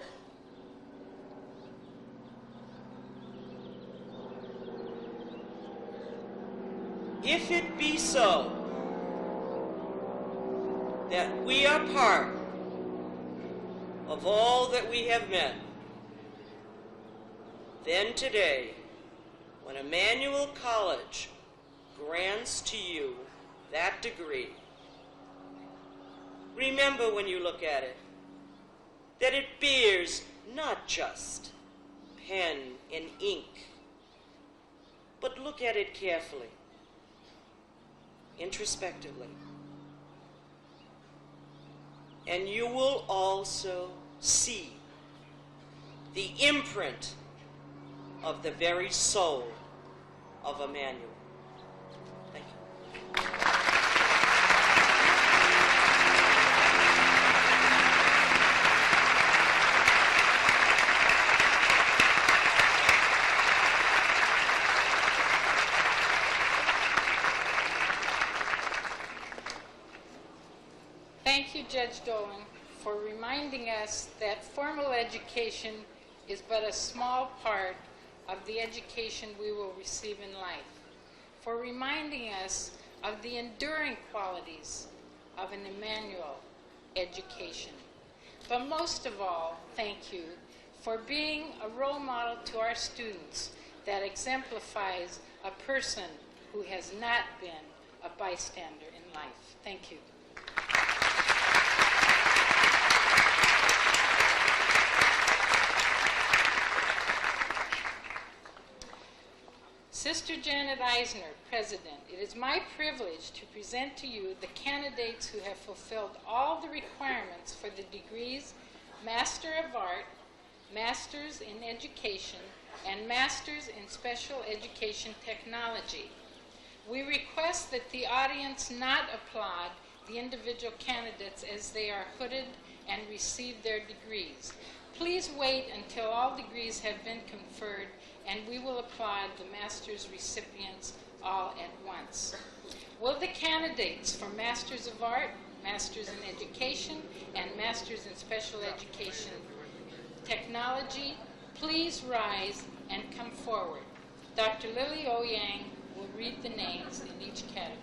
If it be so that we are part of all that we have met, then today, when Emmanuel College grants to you that degree, remember when you look at it that it bears not just pen and ink, but look at it carefully, introspectively, and you will also see the imprint of the very soul of Emmanuel. Thank you. Thank you, Judge Dolan, for reminding us that formal education is but a small part of the education we will receive in life, for reminding us of the enduring qualities of an Emmanuel education. But most of all, thank you for being a role model to our students that exemplifies a person who has not been a bystander in life. Thank you. Sister Janet Eisner, President, it is my privilege to present to you the candidates who have fulfilled all the requirements for the degrees Master of Art, Masters in Education, and Masters in Special Education Technology. We request that the audience not applaud the individual candidates as they are hooded and receive their degrees. Please wait until all degrees have been conferred, and we will applaud the master's recipients all at once. Will the candidates for Masters of Art, Masters in Education, and Masters in Special Education Technology please rise and come forward? Dr. Lily Oyang will read the names in each category.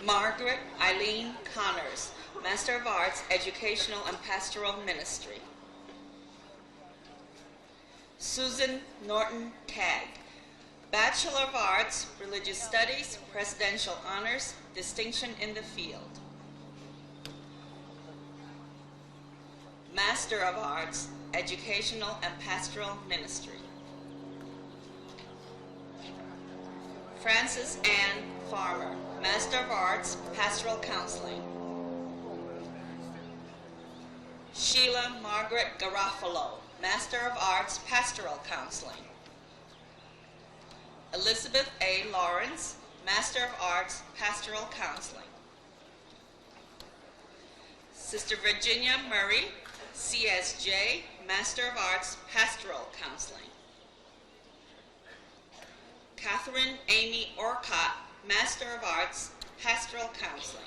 Margaret Eileen Connors, Master of Arts, Educational and Pastoral Ministry. Susan Norton Tagg, Bachelor of Arts, Religious Studies, Presidential Honors, Distinction in the Field. Master of Arts, Educational and Pastoral Ministry. Frances Ann Farmer, Master of Arts, Pastoral Counseling. Sheila Margaret Garofalo, Master of Arts, Pastoral Counseling. Elizabeth A. Lawrence, Master of Arts, Pastoral Counseling. Sister Virginia Murray, CSJ, Master of Arts, Pastoral Counseling. Catherine Amy Orcott, Master of Arts, Pastoral Counseling.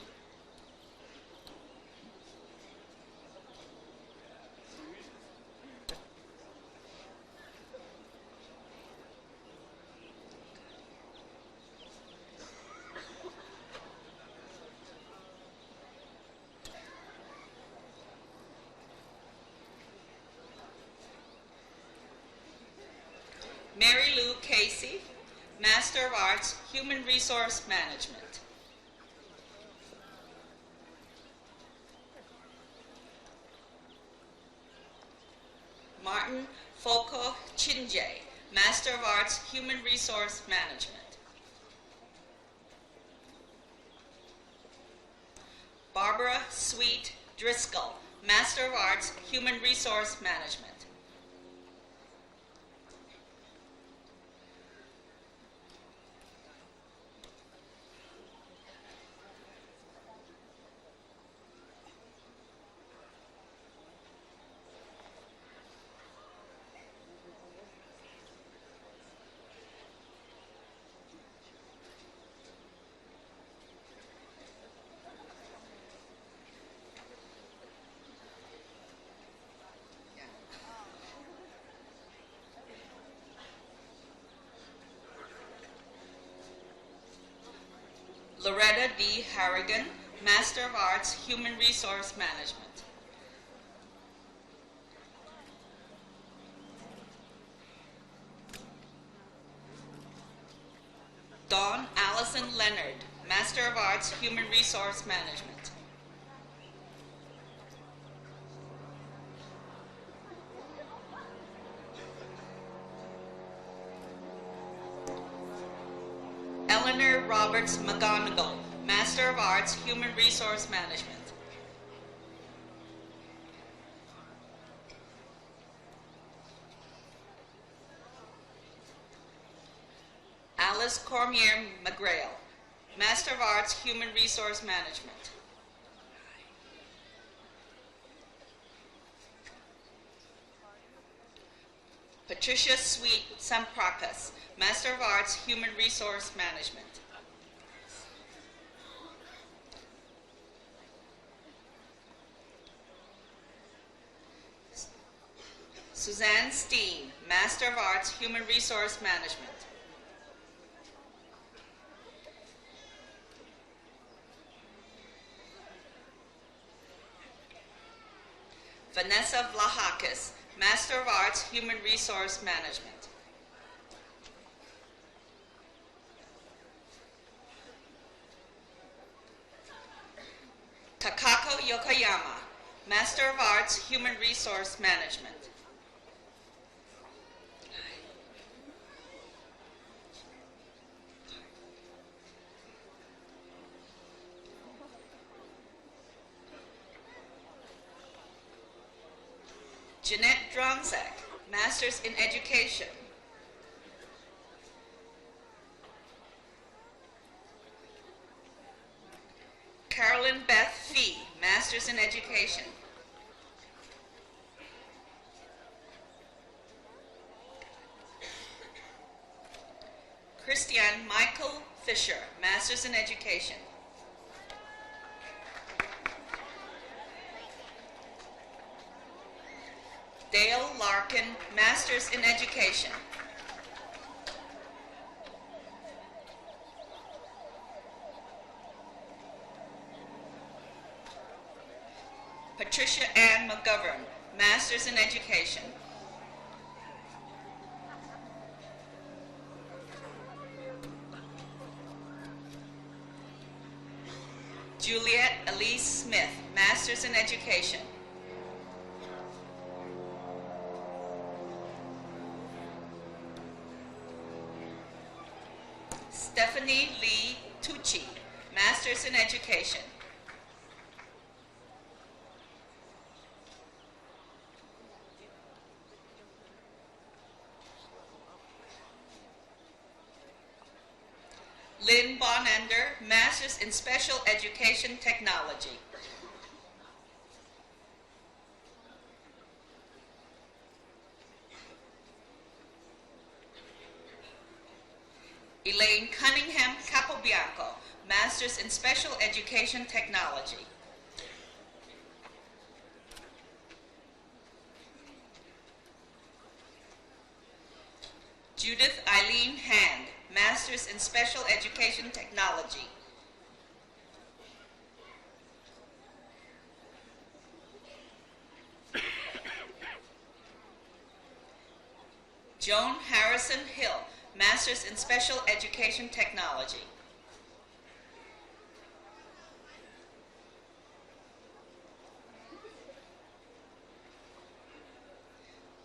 Mary Lou Casey, Master of Arts, Human Resource Management. Martin Foko Chinjay, Master of Arts, Human Resource Management. Barbara Sweet Driscoll, Master of Arts, Human Resource Management. Loretta D. Harrigan, Master of Arts, Human Resource Management. Dawn Allison Leonard, Master of Arts, Human Resource Management. Eleanor Roberts McGonigal, Master of Arts, Human Resource Management. Alice Cormier McGrail, Master of Arts, Human Resource Management. Patricia Sweet Samprakas, Master of Arts, Human Resource Management. Suzanne Steen, Master of Arts, Human Resource Management. Vanessa Vlahakis, Master of Arts, Human Resource Management. Takako Yokoyama, Master of Arts, Human Resource Management. Jeanette Dronzak, Masters in Education. Carolyn Beth Fee, Masters in Education. Christian Michael Fisher, Masters in Education. Dale Larkin, Masters in Education. Patricia Ann McGovern, Masters in Education. Juliet Elise Smith, Masters in Education. Stephanie Lee Tucci, Masters in Education. Lynn Bonender, Masters in Special Education Technology. Elaine Cunningham Capobianco, Masters in Special Education Technology. Judith Eileen Hand, Masters in Special Education Technology. Joan Harrison Hill, Master's in Special Education Technology.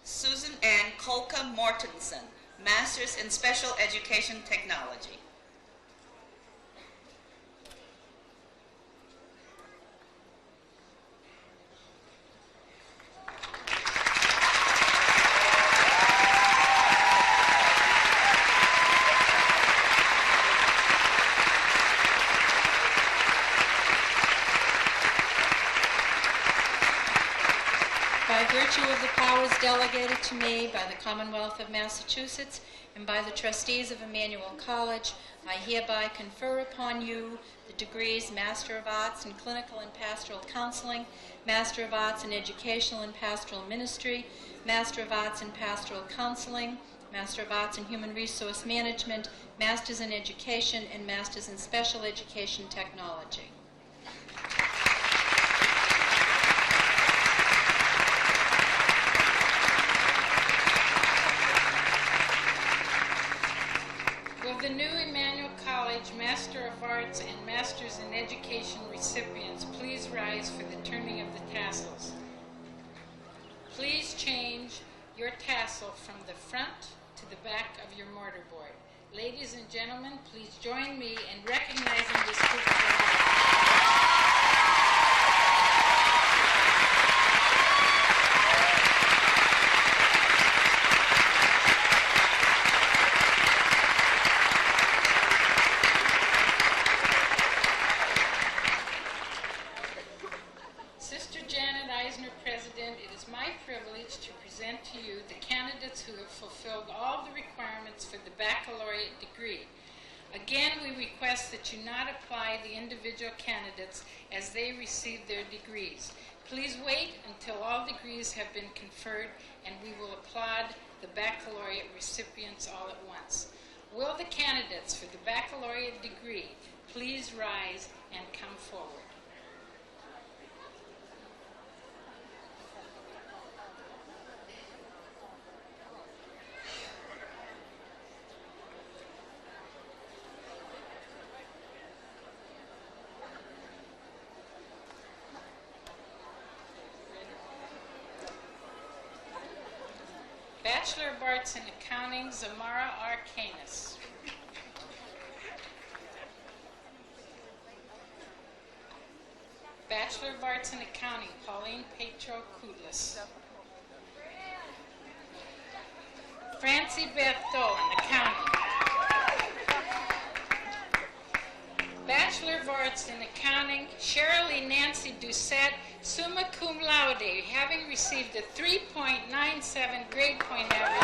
Susan Ann Kolka Mortensen, Master's in Special Education Technology. By virtue of the powers delegated to me by the Commonwealth of Massachusetts and by the trustees of Emmanuel College, I hereby confer upon you the degrees Master of Arts in Clinical and Pastoral Counseling, Master of Arts in Educational and Pastoral Ministry, Master of Arts in Pastoral Counseling, Master of Arts in Human Resource Management, Masters in Education, and Masters in Special Education Technology. Will the new Emmanuel College Master of Arts and Masters in Education recipients please rise for the turning of the tassels? Please change your tassel from the front to the back of your mortarboard. Ladies and gentlemen, please join me in recognizing this group of to you the candidates who have fulfilled all the requirements for the baccalaureate degree. Again, we request that you not apply the individual candidates as they receive their degrees. Please wait until all degrees have been conferred and we will applaud the baccalaureate recipients all at once. Will the candidates for the baccalaureate degree please rise and come forward? Bachelor of Arts in Accounting, Zamara R. Canis. Bachelor of Arts in Accounting, Pauline Petro Kudlis. Francie Beth Dolan, Accounting. Bachelor of Arts in Accounting, Shirley Nancy Doucette, summa cum laude, having received a 3.97 grade point average.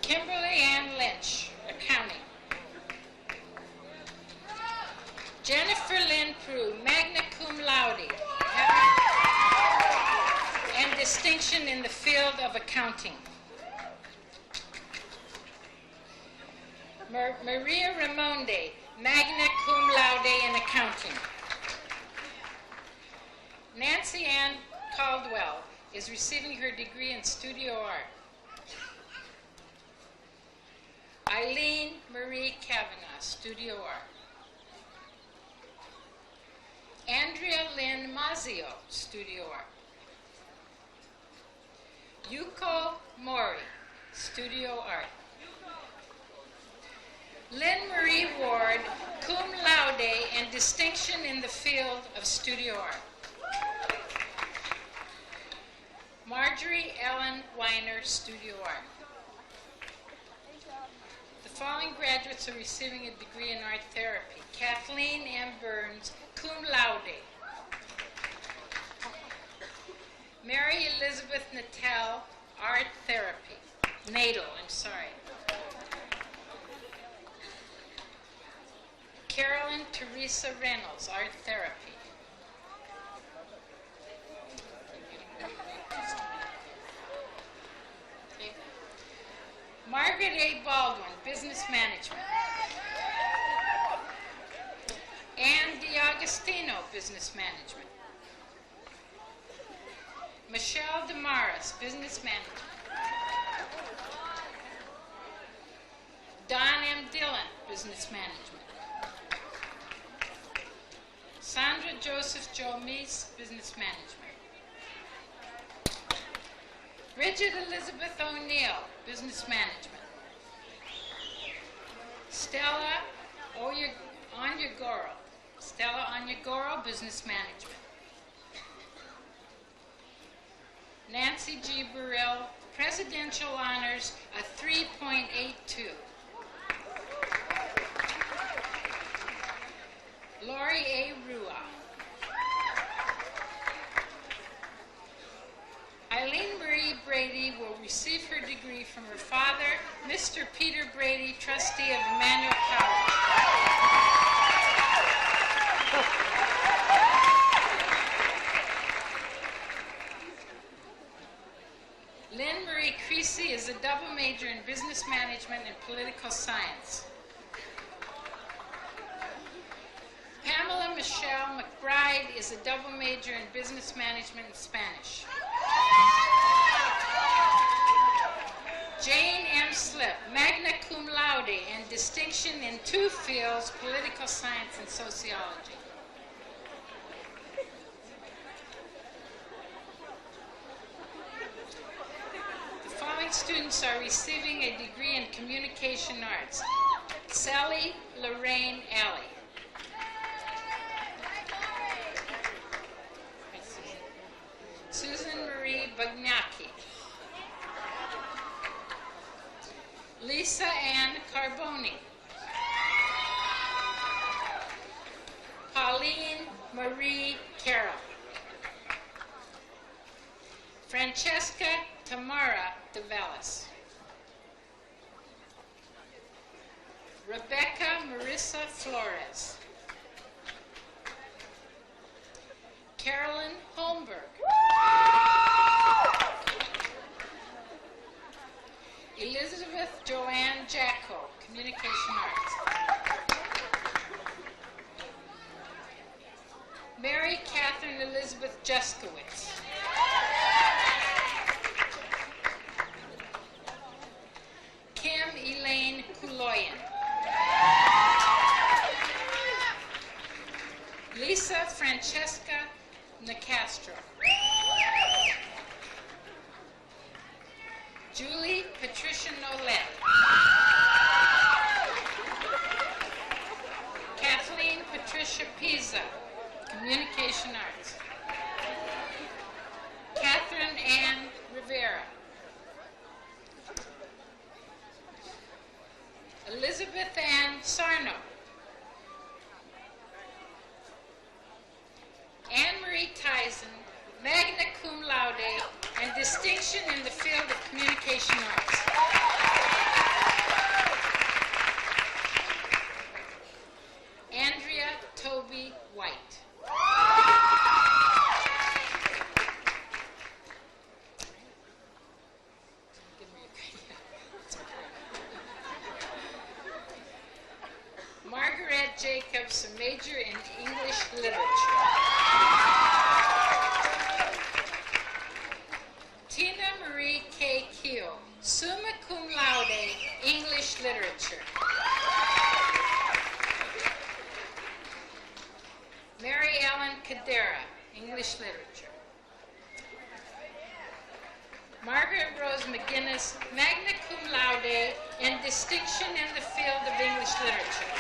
Kimberly Ann Lynch, Accounting. Jennifer Lynn Prue, magna cum laude, and distinction in the field of accounting. Maria Ramonde, magna cum laude in accounting. Nancy Ann Caldwell is receiving her degree in studio art. Eileen Marie Kavanaugh, studio art. Andrea Lynn Mazio, studio art. Yuko Mori, studio art. Lynn Marie Ward, cum laude and distinction in the field of studio art. Marjorie Ellen Weiner, studio art. The following graduates are receiving a degree in art therapy. Kathleen M. Burns, cum laude. Mary Elizabeth Natal, art therapy. Carolyn Teresa Reynolds, art therapy. Okay. Margaret A. Baldwin, business management. Ann Agostino, Business Management. Michelle Damaris, Business Management. Don M. Dillon, Business Management. Sandra Joseph Jomis, Business Management. Bridget Elizabeth O'Neill, Business Management. Stella Onyegoro, Business Management. Nancy G. Burrell, Presidential Honors, a 3.82. Lori A. Rua. Eileen Marie Brady will receive her degree from her father, Mr. Peter Brady, trustee of Emmanuel College. Lynn Marie Creasy is a double major in business management and political science. Pamela Michelle McBride is a double major in business management and Spanish. Jane M. Slip, magna cum laude and distinction in 2 fields, political science and sociology. The following students are receiving a degree in communication arts. Sally Lorraine Alley. Susan Marie Bagnacki. Lisa Ann Carboni. Pauline Marie Carroll. Francesca Tamara DeVellis. Rebecca Marissa Flores. Carolyn Holmberg. Elizabeth Joanne Jacko, Communication Arts. Mary Catherine Elizabeth Juskowitz. Kim Elaine Kuloyan. Lisa Francesca Nicastro. Julie Patricia Nolette. Kathleen Patricia Pisa, Communication Arts. Catherine Ann Rivera. Elizabeth Ann Sarno. Anne-Marie Tyson, magna cum laude and distinction in the field of communication arts. Andrea Toby White. Give me a credit. It's okay. Margaret Jacobs, a major in English literature. Tina Marie K. Keel, summa cum laude, English literature. Mary Ellen Cadera, English literature. Margaret Rose McGinnis, magna cum laude and distinction in the field of English literature.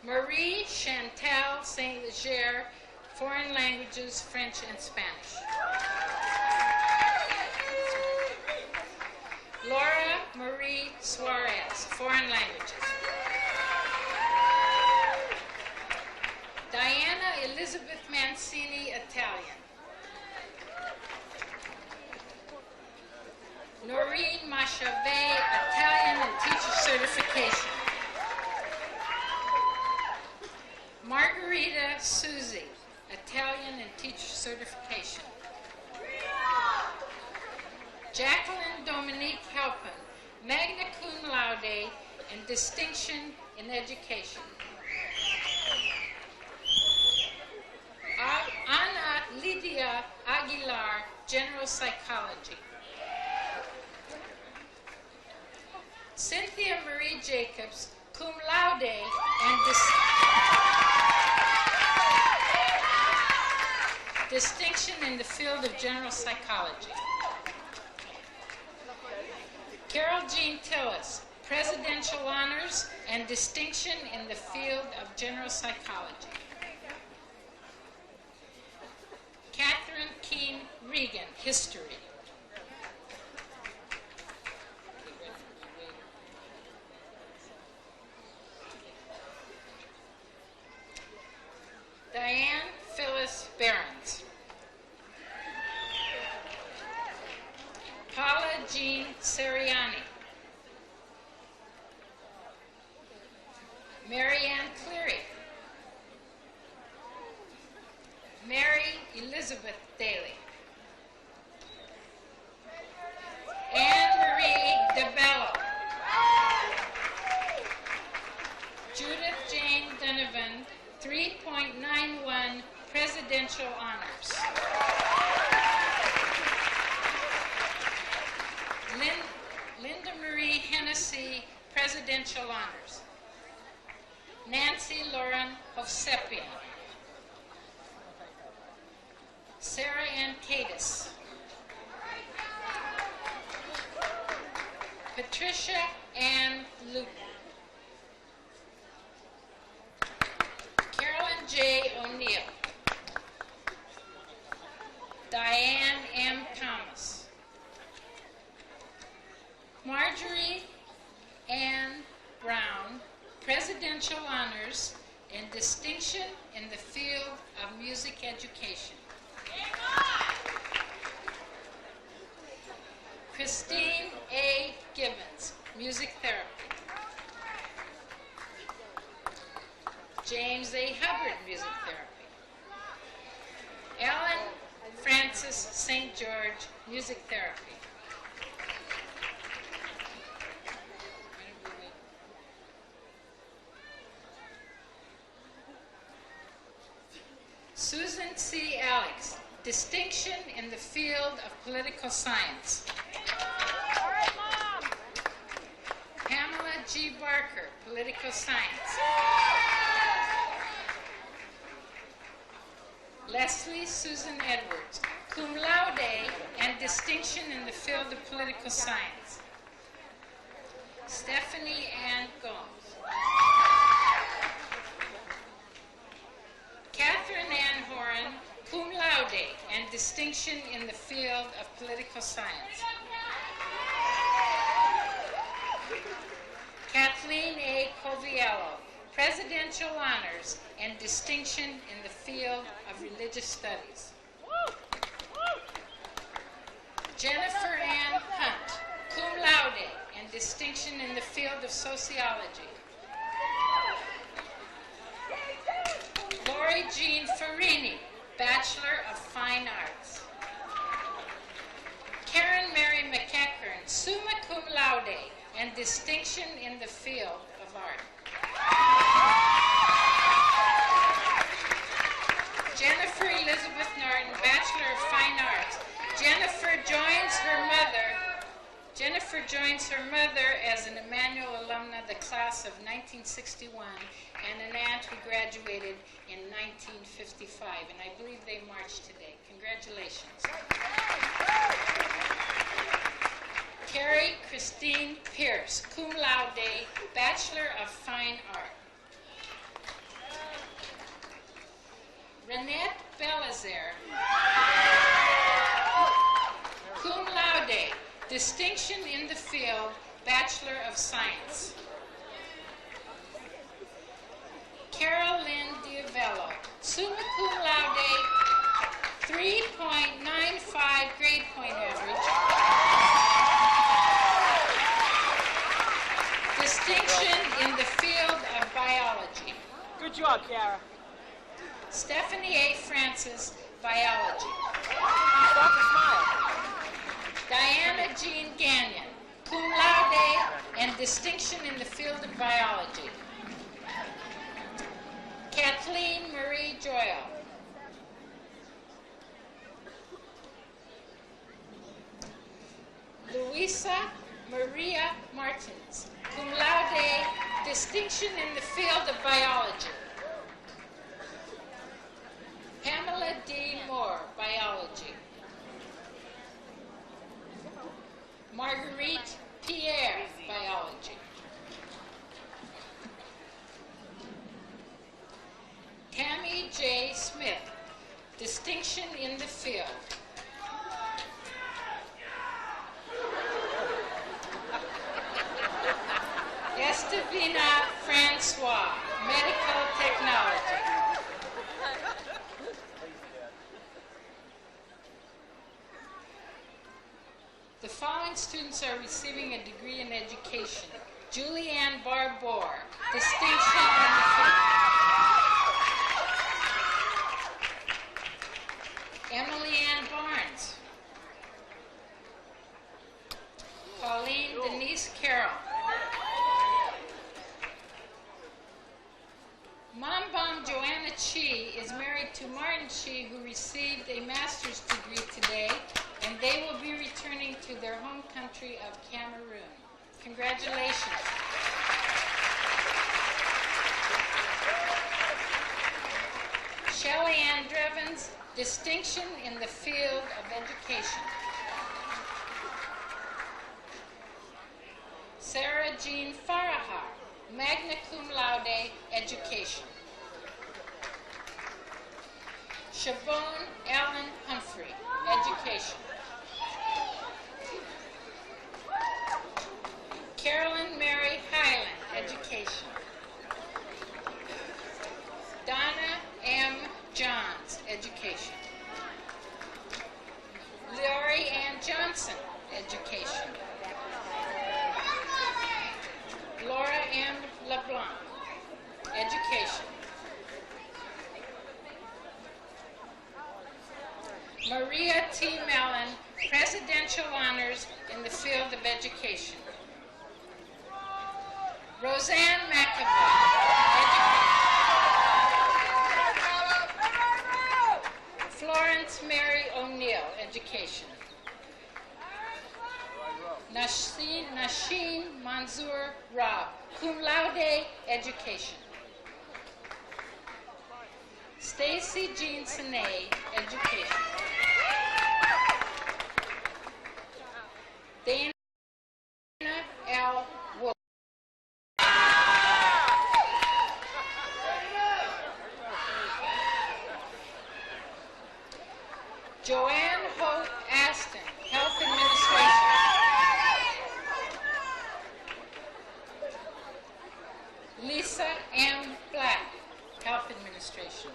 Marie Chantal Saint Leger, foreign languages, French and Spanish. Laura Marie Suarez, foreign languages. Diana Elizabeth Mancini, Italian. Noreen Machave, Italian and teacher certification. Margarita Suzy, Italian and teacher certification. Jacqueline Dominique Halpin, magna cum laude and distinction in education. Ana Lydia Aguilar, General Psychology. Cynthia Marie Jacobs, cum laude and distinction in the field of general psychology. Carol Jean Tillis, Presidential Honors and distinction in the field of general psychology. Catherine Keene Regan, History. Diane Phyllis Behrens. Paula Jean Seriani. Marianne Cleary. Mary Elizabeth Daly. Anne-Marie DeBello. Judith Jane Donovan, 3.91 Presidential Honors. Linda Marie Hennessy, Presidential Honors. Nancy Lauren Hovsepian. Sarah Ann Cadis. Patricia Ann Luton. Carolyn J. O'Neill. Diane M. Thomas. Marjorie Ann Brown, Presidential Honors and distinction in the field of music education. Christine A. Gibbons, Music Therapy. James A. Hubbard, Music Therapy. Ellen Frances St. George, Music Therapy. Susan C. Alex, distinction in the field of political science. Pamela G. Barker, political science. Leslie Susan Edwards, cum laude and distinction in the field of political science. Stephanie Ann Gomes. Catherine Ann Horan, cum laude and distinction in the field of political science. Kathleen A. Coviello, Presidential Honors and distinction in the field of religious studies. Jennifer Ann Hunt, cum laude and distinction in the field of sociology. Lori Jean Farini, Bachelor of Fine Arts. Karen Mary McEachern, summa cum laude and distinction in the field of art. Jennifer Elizabeth Norton, Bachelor of Fine Arts. Jennifer joins her mother as an Emmanuel alumna, the class of 1961, and an aunt who graduated in 1955, and I believe they marched today. Congratulations. Carrie Christine Pierce, cum laude, Bachelor of Fine Art. Renette Belazer, cum laude, distinction in the field, Bachelor of Science. Carol Lynn Diavello, summa cum laude, 3.95 grade point average. Distinction in the field of biology. Good job, Kara. Stephanie A. Francis, biology. Stop and smile. Diana Jean Gagnon, cum laude, and distinction in the field of biology. Kathleen Marie Joyle. Luisa Maria Martins, cum laude, distinction in the field of biology. Pamela D. Moore, biology. Marguerite Pierre, biology. Tammy J. Smith, distinction in the field. Estevina Francois, medical technology. The following students are receiving a degree in education. Julianne Barbour, distinction in the field. Emily Ann Barnes. Pauline Denise Carroll. Mom Joanna Chi is married to Martin Chi, who received a master's degree today, and they will be returning to their home country of Cameroon. Congratulations. Shelley Ann Drevens, distinction in the field of education. Sarah Jean Farahar, magna cum laude, education. Siobhan Ellen Humphrey, education. Carolyn Mary Highland, education. Donna M. Johns, education. Lori Ann Johnson, education. Laura M. LeBlanc, education. Maria T. Mellon, presidential honors in the field of education. Roseanne McAvoy, education. Florence Mary O'Neill, education. Nasheen Manzoor Rab, cum laude, education. Stacy Jean Sinay, education. Dana L. Wolf. Joanne Hope Aston, Health Administration. Lisa M. Black, Health Administration.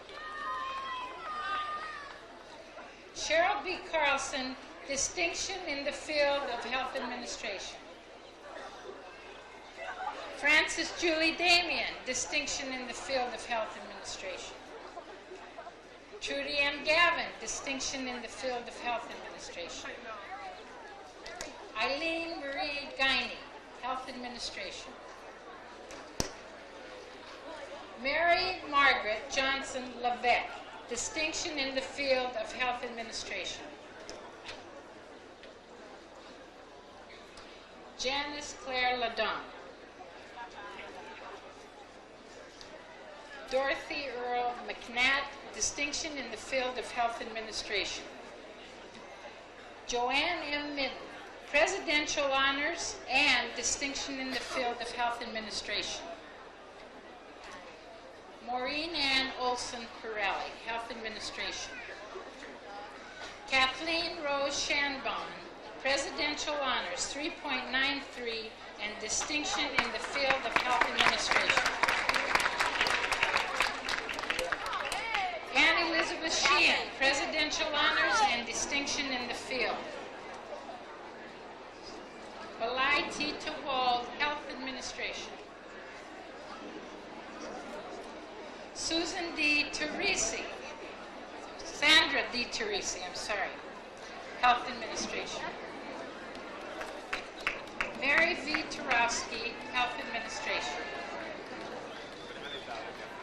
Cheryl B. Carlson, distinction in the field of Health Administration. Frances Julie Damian, distinction in the field of Health Administration. Trudy M. Gavin, distinction in the field of Health Administration. Eileen Marie Guiney, Health Administration. Mary Margaret Johnson Levesque, distinction in the field of Health Administration. Janice Claire Ladon. Dorothy Earl McNatt, distinction in the field of Health Administration. Joanne M. Midden, presidential honors and distinction in the field of Health Administration. Maureen Ann Olson Pirelli, Health Administration. Kathleen Rose Shanbon, presidential honors 3.93 and distinction in the field of Health Administration. Anne Elizabeth Sheehan, presidential honors and distinction in the field. Balai T. Tawald, Health Administration. Susan D. Teresi, Sandra D. Teresi, I'm sorry, Health Administration. Mary V. Turowski, Health Administration.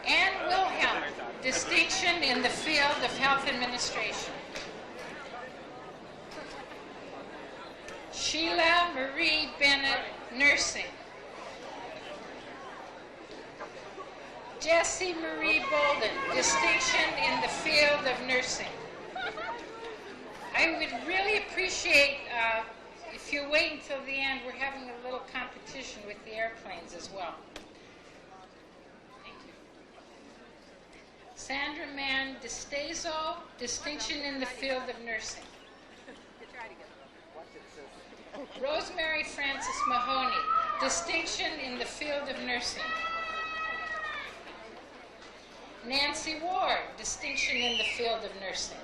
Anne Wilhelm, distinction in the field of Health Administration. Sheila Marie Bennett, Nursing. Jessie Marie Bolden, distinction in the field of nursing. I would really appreciate if you wait until the end. We're having a little competition with the airplanes as well. Thank you. Sandra Mann DeStazo, distinction in the field of nursing. Rosemary Frances Mahoney, distinction in the field of nursing. Nancy Ward, distinction in the field of nursing.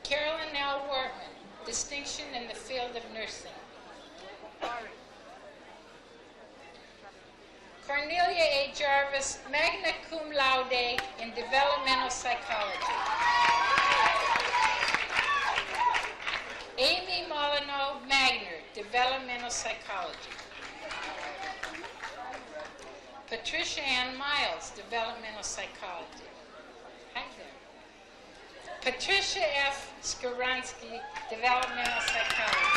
Carolyn L. Wortman, distinction in the field of nursing. Cornelia A. Jarvis, magna cum laude in developmental psychology. Amy Molyneux Magner, developmental psychology. Patricia Ann Miles, developmental psychology. Hi there. Patricia F. Skowronski, developmental psychology.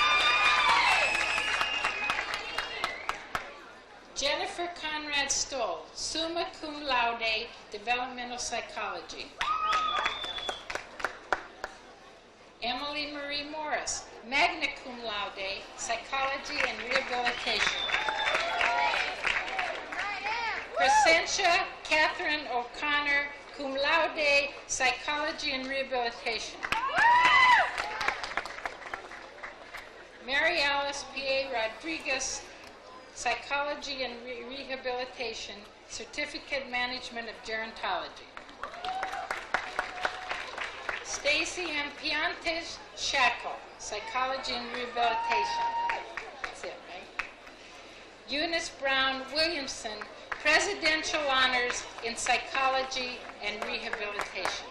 Jennifer Conrad Stoll, summa cum laude, developmental psychology. Emily Marie Morris, magna cum laude, psychology and rehabilitation. Crescentia Catherine O'Connor, cum laude, psychology and rehabilitation. Mary Alice P.A. Rodriguez, psychology and rehabilitation, certificate management of gerontology. Stacy M. Piantes Shackle, psychology and rehabilitation. That's it, right? Eunice Brown Williamson, presidential honors in psychology and rehabilitation.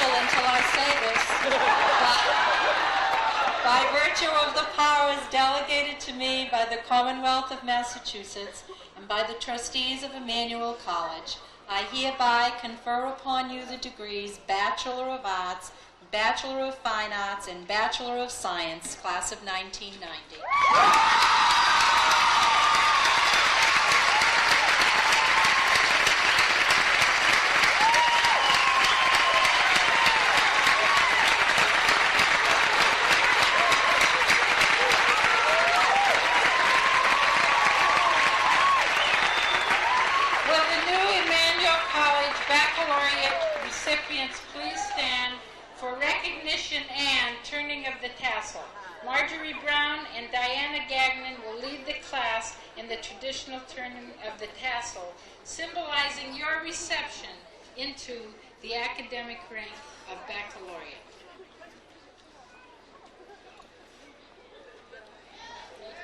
Until I say this, by virtue of the powers delegated to me by the Commonwealth of Massachusetts and by the trustees of Emmanuel College, I hereby confer upon you the degrees Bachelor of Arts, Bachelor of Fine Arts, and Bachelor of Science, class of 1990. Baccalaureate recipients, please stand for recognition and turning of the tassel. Marjorie Brown and Diana Gagnon will lead the class in the traditional turning of the tassel, symbolizing your reception into the academic rank of baccalaureate.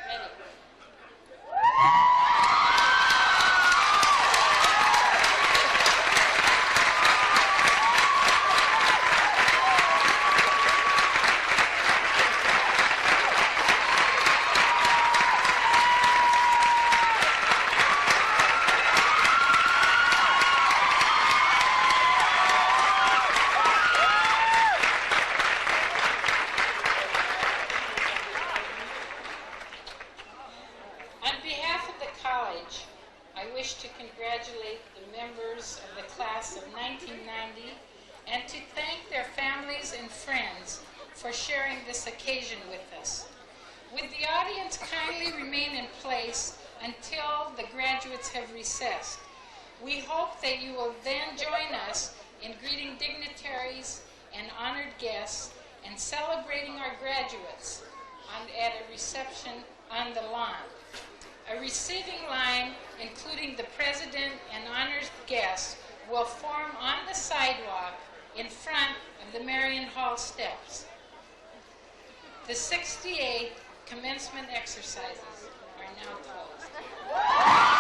Ready? And to thank their families and friends for sharing this occasion with us. Would the audience kindly remain in place until the graduates have recessed? We hope that you will then join us in greeting dignitaries and honored guests and celebrating our graduates at a reception on the lawn. A receiving line, including the president and honored guests, will form on the sidewalk in front of the Marion Hall steps. The 68th commencement exercises are now closed.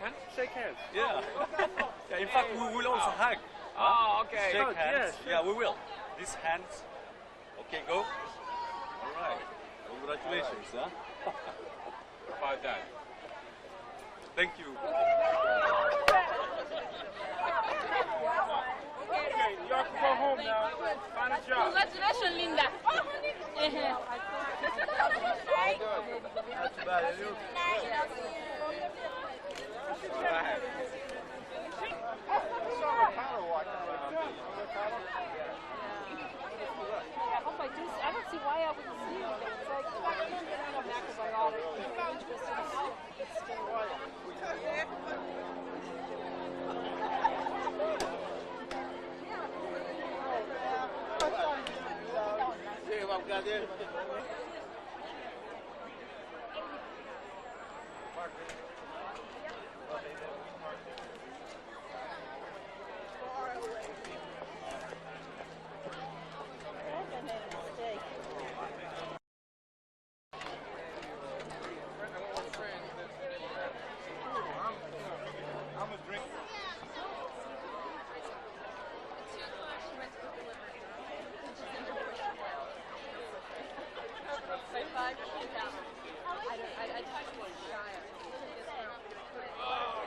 hands? Shake hands. Yeah. Yeah. In fact, we will also hug. Oh, okay. Shake Hug, hands. yes. Yeah, we will. These hands. Okay, go. All right. Congratulations, huh? How about that? Thank you. Okay, y'all can go home now. Find a job. Congratulations, Linda. That's bad. I don't see why I would see it. It's like macrobiotic. Oh.